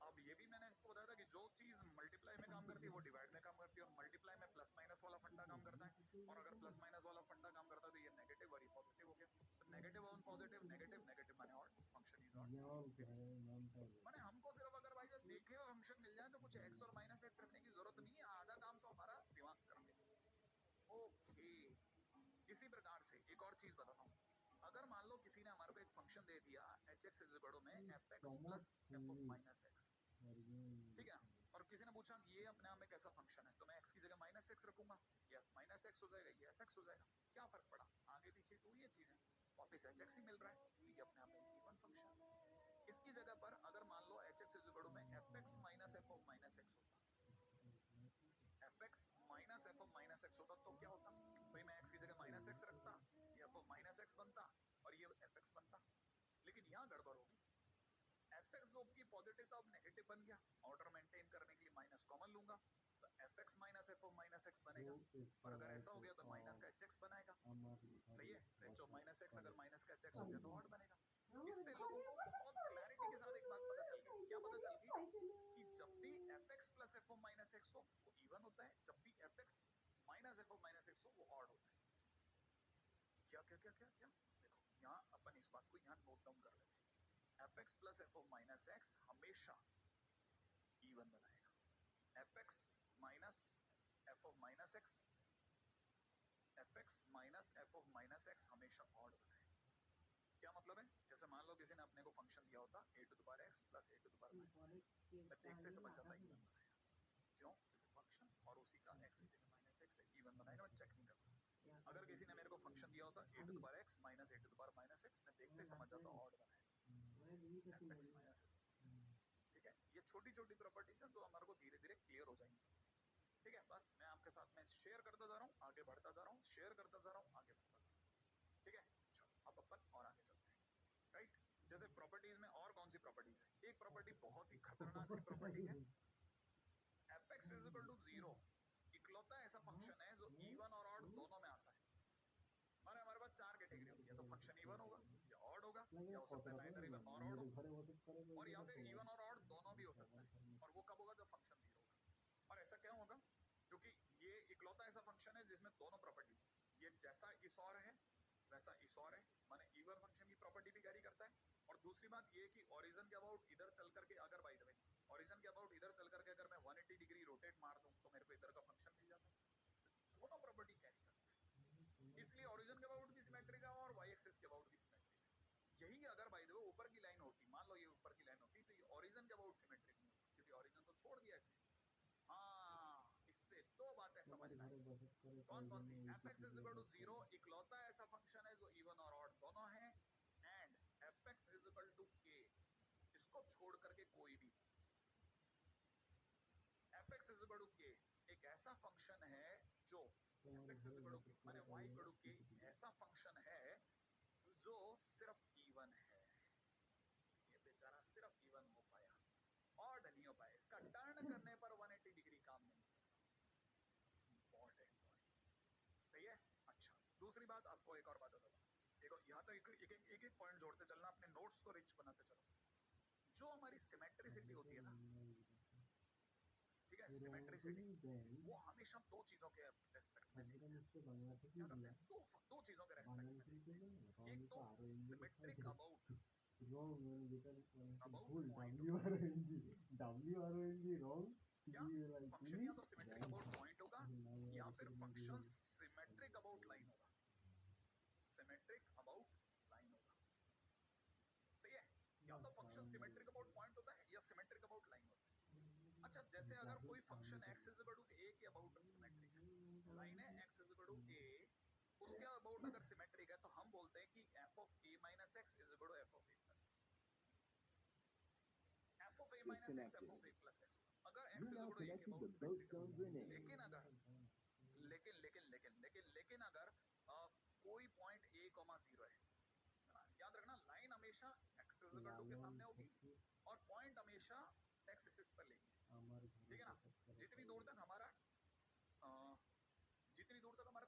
अब ये भी मैंने आपको बताया था कि जो चीज मल्टीप्लाई में काम करती है वो डिवाइड में काम करती है, और मल्टीप्लाई में प्लस माइनस वाला फंडा काम करता है, और अगर प्लस माइनस वाला फंडा काम करता है तो ये नेगेटिव और ये पॉजिटिव हो गया, तो negative on positive negative negative माने ऑड, फंक्शन इज ऑड। माने हमको सिर्फ अगर भाई जब देखे हुए फंक्शन मिल जाए तो कुछ एक्स और माइनस एक्स रखने की जरूरत नहीं है, आधा काम तो हमारा दिमाग कर ले। ओके, इसी प्रकार से एक और चीज बताता हूँ, अगर मान लो किसी ने हमारे को एक फंक्शन दे दिया एच एक्स इज इक्वल में f x plus f of minus x, ठीक है, और किसी ने पूछा ये अपने आप में कैसा फंक्शन है, तो मैं एक्स की जगह माइनस एक्स रखूंगा, ये माइनस एक्स हो जाएगा, ये एफ एक्स हो जाएगा, क्या फर्क पड़ा, आगे पीछे तो ये चीज है, वापिस एच एक्स ही मिल रहा है, तो ये अपने आप में इवन फंक्शन। इसकी जगह पर अगर मान लो h x is equal to में f x minus f of minus x होता, f x minus f of minus x होता तो क्या होता भाई, मैं एक्स की जगह माइनस एक्स रखता, ये एफ ऑफ माइनस एक्स बनता और ये एफ एक्स बनता। लेकिन यहाँ गड़बड़ होगी, एफ एक्स जो की पॉजिटिव था अब नेगेटिव बन गया, ऑर्डर मेंटेन करने के लिए माइनस कॉमन लूंगा तो F x minus f of minus x बनेगा, और अगर ऐसा हो गया तो माइनस का एच एक्स बनाएगा। सही है, तो एच ऑफ माइनस एक्स अगर माइनस का एच एक्स हो गया तो ऑड बनेगा। इससे लोगों को बहुत क्लैरिटी के साथ एक बात पता चल गई, क्या पता चल गई कि जब भी f x plus f of minus x हो वो इवन होता है, जब भी f x minus f of minus x हो वो ऑड होता है। क्या क्या क्या क्या क्या देखो यहाँ अपन इस बात को यहाँ नोट डाउन कर लेते हैं, F x plus f of minus x हमेशा इवन बनाएगा, F x minus f of minus x, F x minus f of minus x हमेशा ऑड बनाएगा। क्या मतलब है, जैसे मान लो किसी ने अपने को फंक्शन दिया होता a to the power x plus a to the power minus x, मैं देखते समझ जाता इवन बनाएगा, क्यों, क्योंकि फंक्शन और उसी का x की जगह माइनस x है, इवन बनाएगा, मैं चेक नहीं करता। अगर किसी ने मेरे को फंक्शन दिया होता a to the power x minus a to the power minus x, मैं देखते समझ जाता ऑड बनाएगा, fx माइनस, ठीक है। ये छोटी छोटी प्रॉपर्टीज हैं जो हमारे को धीरे धीरे क्लियर हो जाएंगी, ठीक है। बस मैं आपके साथ में शेयर करता जा रहा हूँ, आगे बढ़ता जा रहा हूँ, शेयर करता जा रहा हूँ, आगे बढ़ता जा रहा हूँ, ठीक है। चलो अब अपन और आगे चलते हैं, राइट। जैसे प्रॉपर्टीज में और कौन सी प्रॉपर्टीज है, एक प्रॉपर्टी बहुत ही खतरनाक सी प्रॉपर्टी है, f x is equal to 0 इकलौता ऐसा फंक्शन है जो इवन और ऑड दोनों में आता है। माने हमारे पास चार कैटेगरी होती है, तो फंक्शन इवन होगा या ऑड होगा, या हो सकता है नाइदर इवन नॉर ऑड हो, और या फिर इवन और ऑड दोनों भी हो सकता है, और वो कब होगा जब फंक्शन 0 होगा। और ऐसा क्यों होगा, क्योंकि ये इकलौता ऐसा फंक्शन है जिसमें दोनों प्रॉपर्टीज, ये जैसा इस और है वैसा इस और है, माने इवन फंक्शन की प्रॉपर्टी भी कैरी करता है, और दूसरी बात ये कि ओरिजिन के अबाउट इधर चल करके अगर बाय द वे ओरिजिन के अबाउट इधर चल करके अगर मैं 180 डिग्री रोटेट मार दूं तो मेरे को इधर का फंक्शन मिल जाता है, दोनों प्रॉपर्टी कैरी करता है। इसलिए ओरिजिन के अबाउट भी सिमेट्रिक है और वाई एक्सिस के अबाउट भी सिमेट्रिक है। यही अगर बाय द वे ऊपर की लाइन होती, मान लो ये ऊपर की लाइन होती, तो ये ओरिजिन के अबाउट सिमेट्रिक नहीं होती, क्योंकि ओरिजिन तो छोड़ दिया इसने। हाँ, इससे दो बातें समझ में आई, कौन कौन सी, f x is equal to 0 इकलौता ऐसा फंक्शन है जो इवन और ऑड दोनों है, and f x is equal to k, इसको छोड़ करके कोई भी, f x is equal to k एक ऐसा फंक्शन है जो f x is equal to k माने वाई इक्वल टू के ऐसा फंक्शन है जो सिर्फ इवन है, ये बेचारा सिर्फ इवन हो पाया, ऑड नहीं हो पाया, इसका टर्न करने पर 180 डिग्री काम नहीं करता, इंपॉर्टेंट पॉइंट, सही है। अच्छा दूसरी बात आपको एक और बात बताता हूँ, देखो यहाँ तो एक एक पॉइंट जोड़ते चलना, अपने नोट्स को रिच बनाते चलो। जो हमारी सिमेट्रिसिटी होती है ना, ठीक है, सिमेट्रिसिटी वो हमेशा दो चीजों के रेस्पेक्ट में लेते हैं, क्या करते हैं, दो चीजों के रेस्पेक्ट में लेते हैं, एक तो सिमेट्रिक अबाउट क्या फंक्शन, या तो सिमेट्रिक अबाउट पॉइंट होगा या फिर फंक्शन सिमेट्रिक अबाउट लाइन होगा, सिमेट्रिक अबाउट लाइन होगा, सही है, या तो फंक्शन सिमेट्रिक अबाउट पॉइंट होता है या सिमेट्रिक अबाउट लाइन होता है। अच्छा जैसे अगर कोई function x is equal to a के अबाउट सिमेट्रिक है, लाइन है x is equal to a, उसके अबाउट अगर सिमेट्रिक है तो हम बोलते हैं कि f of a minus x is equal to f of a plus x, f of a minus x f of a plus x अगर x is equal to a के अबाउट सिमेट्रिक है। लेकिन अगर लेकिन अगर कोई पॉइंट a, 0 है, याद रखना लाइन हमेशा x इज इक्वल टू के सामने होगी और पॉइंट हमेशा x एक्सिस पर लेंगे, ठीक है ना। जितनी दूर तक हमारा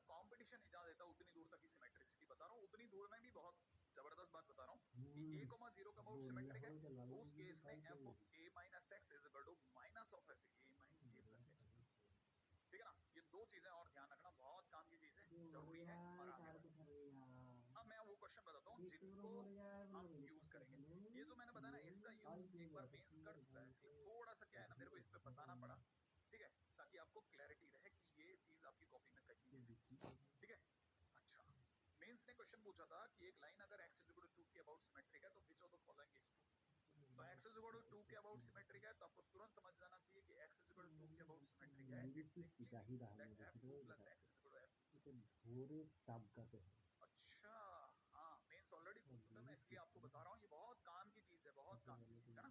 कंपटीशन इजाजत देता है उतनी दूर तक की सिमेट्रिसिटी बता रहा हूँ, उतनी दूर में भी बहुत जबरदस्त बात बता रहा हूँ कि a, 0 का अबाउट सिमेट्रिक है, तो उस केस में f of a minus x is equal to minus of f a minus a plus x, ठीक है ना। ये दो चीजें और ध्यान रखना, बहुत काम की चीजें जरूरी है, और आगे अब मैं वो क्वेश्चन बताता हूँ जिनको हम यूज करेंगे। ये जो मैंने बताया ना इसका यूज एक बार मेंस कर चुका है, इसलिए थोड़ा सा क्या है ना मेरे को इस पे बताना पड़ा, ठीक है, ताकि आपको क्लैरिटी रहे कि ये चीज आपकी कॉपी में कहीं है, ठीक है। अच्छा मेंस ने क्वेश्चन पूछा था कि एक लाइन अगर x इज इक्वल टू 2 के अबाउट सिमेट्रिक है तो which of the following is true, तो x इज इक्वल टू 2 के अबाउट सिमेट्रिक है तो आपको तुरंत समझ जाना चाहिए कि x इज इक्वल टू 2 के अबाउट सिमेट्रिक है, it simply means that f2 + x is equal to f2। अच्छा हाँ मेंस ऑलरेडी पूछ चुका है, मैं इसलिए आपको बता रहा हूँ, ये बहुत काम की चीज है, बहुत जानने की चीज है ना।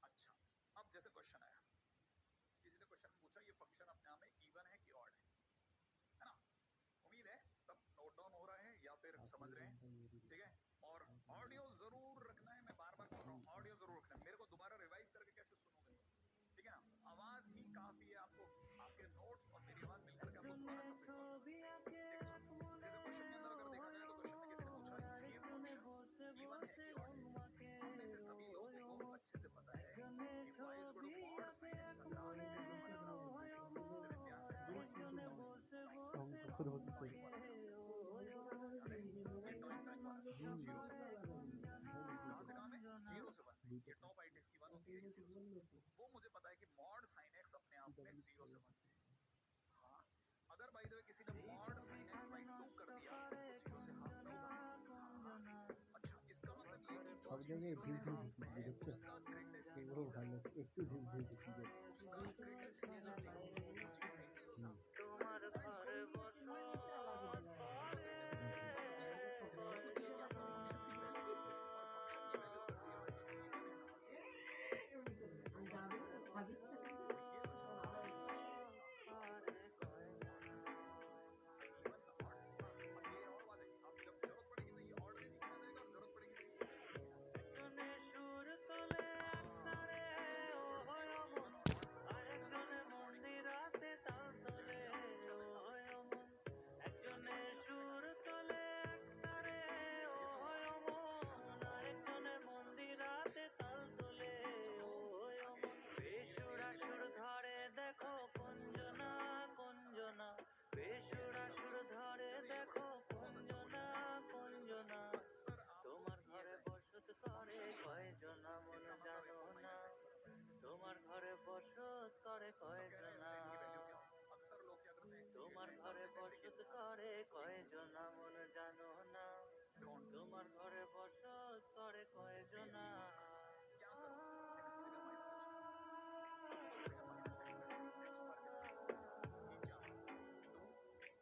अच्छा, अब जैसे क्वेश्चन आया, किसी ने क्वेश्चन पूछा ये फंक्शन अपने आप में इवन है कि ऑड है ना। उम्मीद है सब नोट डाउन हो रहा है या फिर समझ रहे हैं, ठीक है। और ऑडियो जरूर रखना है, मैं बार बार बोल रहा हूँ ऑडियो जरूर रखना है, मेरे को दोबारा रिवाइज करके कैसे सुनोगे, ठीक है ना। आवाज ही काफी है आपको, आपके नोट्स और मेरी आवाज मिलकर के आपको दोबारा सब रिकॉल करना है। देखिए सुनो, जैसे क्वेश्चन के अंदर अगर देखा जाए तो क्वेश्चन में किसी ने पूछा ये फंक्शन इवन है कि ऑड है। हम में से सभी लोगों को अच्छे से पता है कि y is equal to mod sin x का ग्राफ कैसे बना ग्राफ, सिर्फ ध्यान से अरे ये टाइम टाइम वाला जीरो से कहाँ से कहाँ में, जीरो से वन, ये टॉप आई टेक्स की वन होती है, ये जीरो से वो मुझे पता है कि मॉड साइन एक्स अपने आप में जीरो से वन है। हाँ, अगर बाय द वे किसी ने मॉड साइन एक्स बाई 2 कर दिया तो जीरो से हाफ में होगा। हाँ, अच्छा इसका मतलब ये कि जो चीज जीरो से हाफ में है उसका ग्रेटेस्ट इंटीजर, उसका ग्रेटेस्ट इंटीजर जीरो, जो चीज नहीं जीरो से हाफ तुम्हार घर बसो इसका मतलब ये कि आपका फंक्शन की वैल्यू जीरो है, और फंक्शन की वैल्यू अगर जीरो है तो इवन है नॉट ये क्वेश्चन इवन नॉट। अब ये और बात है, अब जब जरूरत पड़ेगी तो ये ऑड में भी गिना जाएगा और जरूरत पड़ेगी तो इवन में भी गिना जाएगा। সুর তোলে একতারে ও হয় অমন আরেকজনে মন্দিরাতে তাল তোলে ও হয় অমন একজনে সুর তোলে একতারে ও হয় অমন আরেকজনে মন্দিরাতে তাল তোলে ও হয় অমন বেসুরা সুর ধরে দেখো কুঞ্জনা কুঞ্জনা বেসুরা সুর ধরে দেখো কুঞ্জনা কুঞ্জনা তোমার ঘরে বসত করে কয়জনা মনে জানো না তোমার ঘরে বসত করে কয়জনা अक्सर लोग क्या करते हैं তোমার ঘরে বসত করে কয়জনা মনে জানো না তোমার ঘরে বসত করে কয়জনা क्या करो x की जगह माइनस एक्स करेगा, माइनस एक्स कर देगा, एक्स पर कर देगा, नीचे आओ तो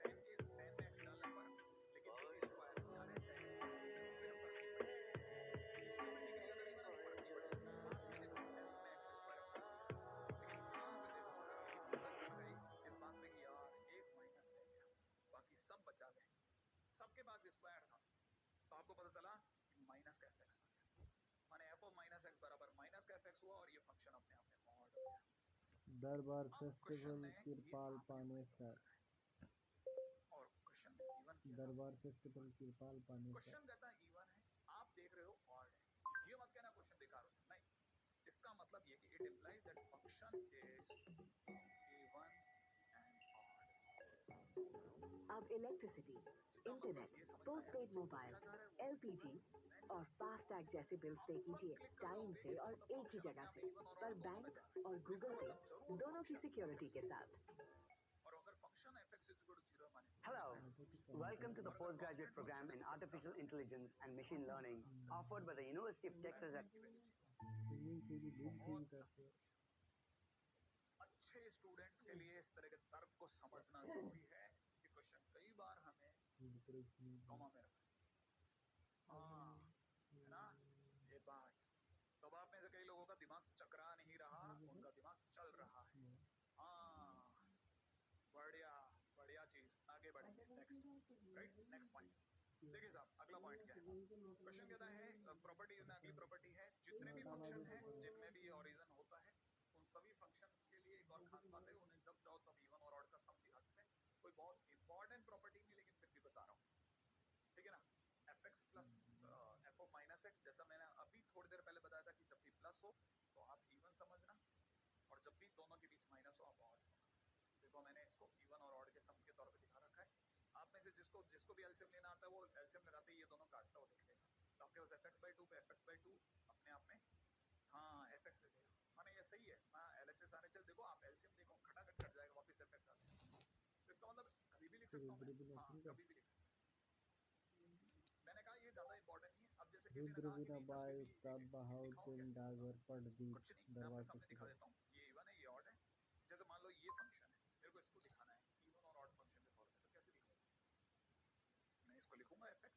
10 के 10 में एक्स डालने पर, लेकिन क्योंकि स्क्वायर यार है 10 स्क्वायर तो फिर फर्क नहीं पड़ेगा, जिसमें भी डिग्री अगर इवन है तो फर्क नहीं पड़ेगा। पास में देखो 10 में एक्स स्क्वायर फर्क नहीं पड़ेगा, लेकिन यहाँ से देखो अगर आपकी नजर पड़ गई इस बात पे कि यार एक माइनस रह गया बाकी सब बचा गए, सबके पास स्क्वायर था, तो आपको पता चला कि माइनस का एफ एक्स बन गया, माने एफ ऑफ माइनस एक्स बराबर माइनस का एफ एक्स हुआ और ये फंक्शन अपने आप में मॉड हो गया। दरबार अब क्वेश्चन फेस्टिवल ने ये तिरपाल आपके पाने ऊपर का डिपेंड करना है, और क्वेश्चन ने इवन किया था, दरबार फेस्टिवल तिरपाल पाने का क्वेश्चन कहता है इवन है, आप देख रहे हो ऑड है, ये मत कहना क्वेश्चन बेकार हो नहीं, इसका मतलब ये कि it implies that function is even and odd. अब इलेक्ट्रिसिटी, इसका इंटरनेट, मतलब ये समझ में आया पोस्टपेड जो मोबाइल, बोला जा रहा है वो एलपीजी होगा और फास्टैग जैसे बिल्स पे आप ऊपर कीजिए क्लिक कर टाइम जाओगे, से इसका और मतलब एक ही फंक्शन जगह अपने आप से, में इवन और पर ऑड दोनों में बैंक जा रहा है, और इसका गूगल पे मतलब जरूर दोनों की फंक्शन सिक्योरिटी के साथ। और अगर function fx is equal to 0 माने Hello, welcome to the और अगर postgraduate constant program function है in तो फिर Artificial plus Intelligence and Machine Learning offered by the University of Texas at की वैल्यू 0 स्विमिंग पूल बुक बहुत करते classic question, अच्छे स्टूडेंट्स के लिए इस तरह के तर्क को समझना जरूरी है कि क्वेश्चन कई बार हमें कॉमा में रख सकते हैं। हाँ है ना ये बात, तो अब आप में से कई लोगों का दिमाग चकरा नहीं रहा, उनका दिमाग चल रहा है। हाँ बढ़िया बढ़िया चीज, आगे बढ़ेंगे नेक्स्ट, राइट नेक्स्ट पॉइंट देखिए साहब, अगला पॉइंट क्या है, क्वेश्चन कहता है प्रॉपर्टी में अगली प्रॉपर्टी है जितने भी फंक्शन है जिनमें भी ओरिजिन होता है उन सभी फंक्शंस के लिए एक और खास बात है, उन्हें जब चाहो तब इवन और ऑड का सम दिखा सकते हैं, कोई बहुत इंपॉर्टेंट प्रॉपर्टी नहीं लेकिन फिर भी बता रहा हूँ, ठीक है ना। F x plus f of minus x, जैसा मैंने अभी थोड़ी देर पहले बताया था कि जब भी प्लस हो तो आप इवन समझना और जब भी दोनों के बीच माइनस हो आप ऑड समझना। देखो मैंने इसको इवन और ऑड के सम के तौर पे दिखा रखा है, आप में से जिसको जिसको भी एलसीएम लेना आता है वो एलसीएम लगाते ही ये दोनों काटता हो देख लेगा, तो आपके पास fx/2 पे fx/2 अपने आप में हाँ fx ले लेगा, माने ये सही है। हाँ LHS RHS देखो, आप एलसीएम देखो खटाखट कट जाएगा वापस fx आ जाएगा, तो इसका मतलब कभी भी लिख सकता हूँ मैं, हाँ कभी भी लिख सकता हूँ। मैंने कहा ये ज्यादा इंपॉर्टेंट नहीं है। अब जैसे किसी ने कहा कि नहीं सर फिर भी एक एक दिखाओ कैसे होगा, कुछ नहीं मैं आपके सामने दिखा देता हूँ, ये इवन है ये ऑड है। जैसे मान लो ये फंक्शन है, मेरे को इसको दिखाना है इवन और ऑड फंक्शन के तौर पे, तो कैसे दिखाऊंगा, मैं इसको लिखूंगा fx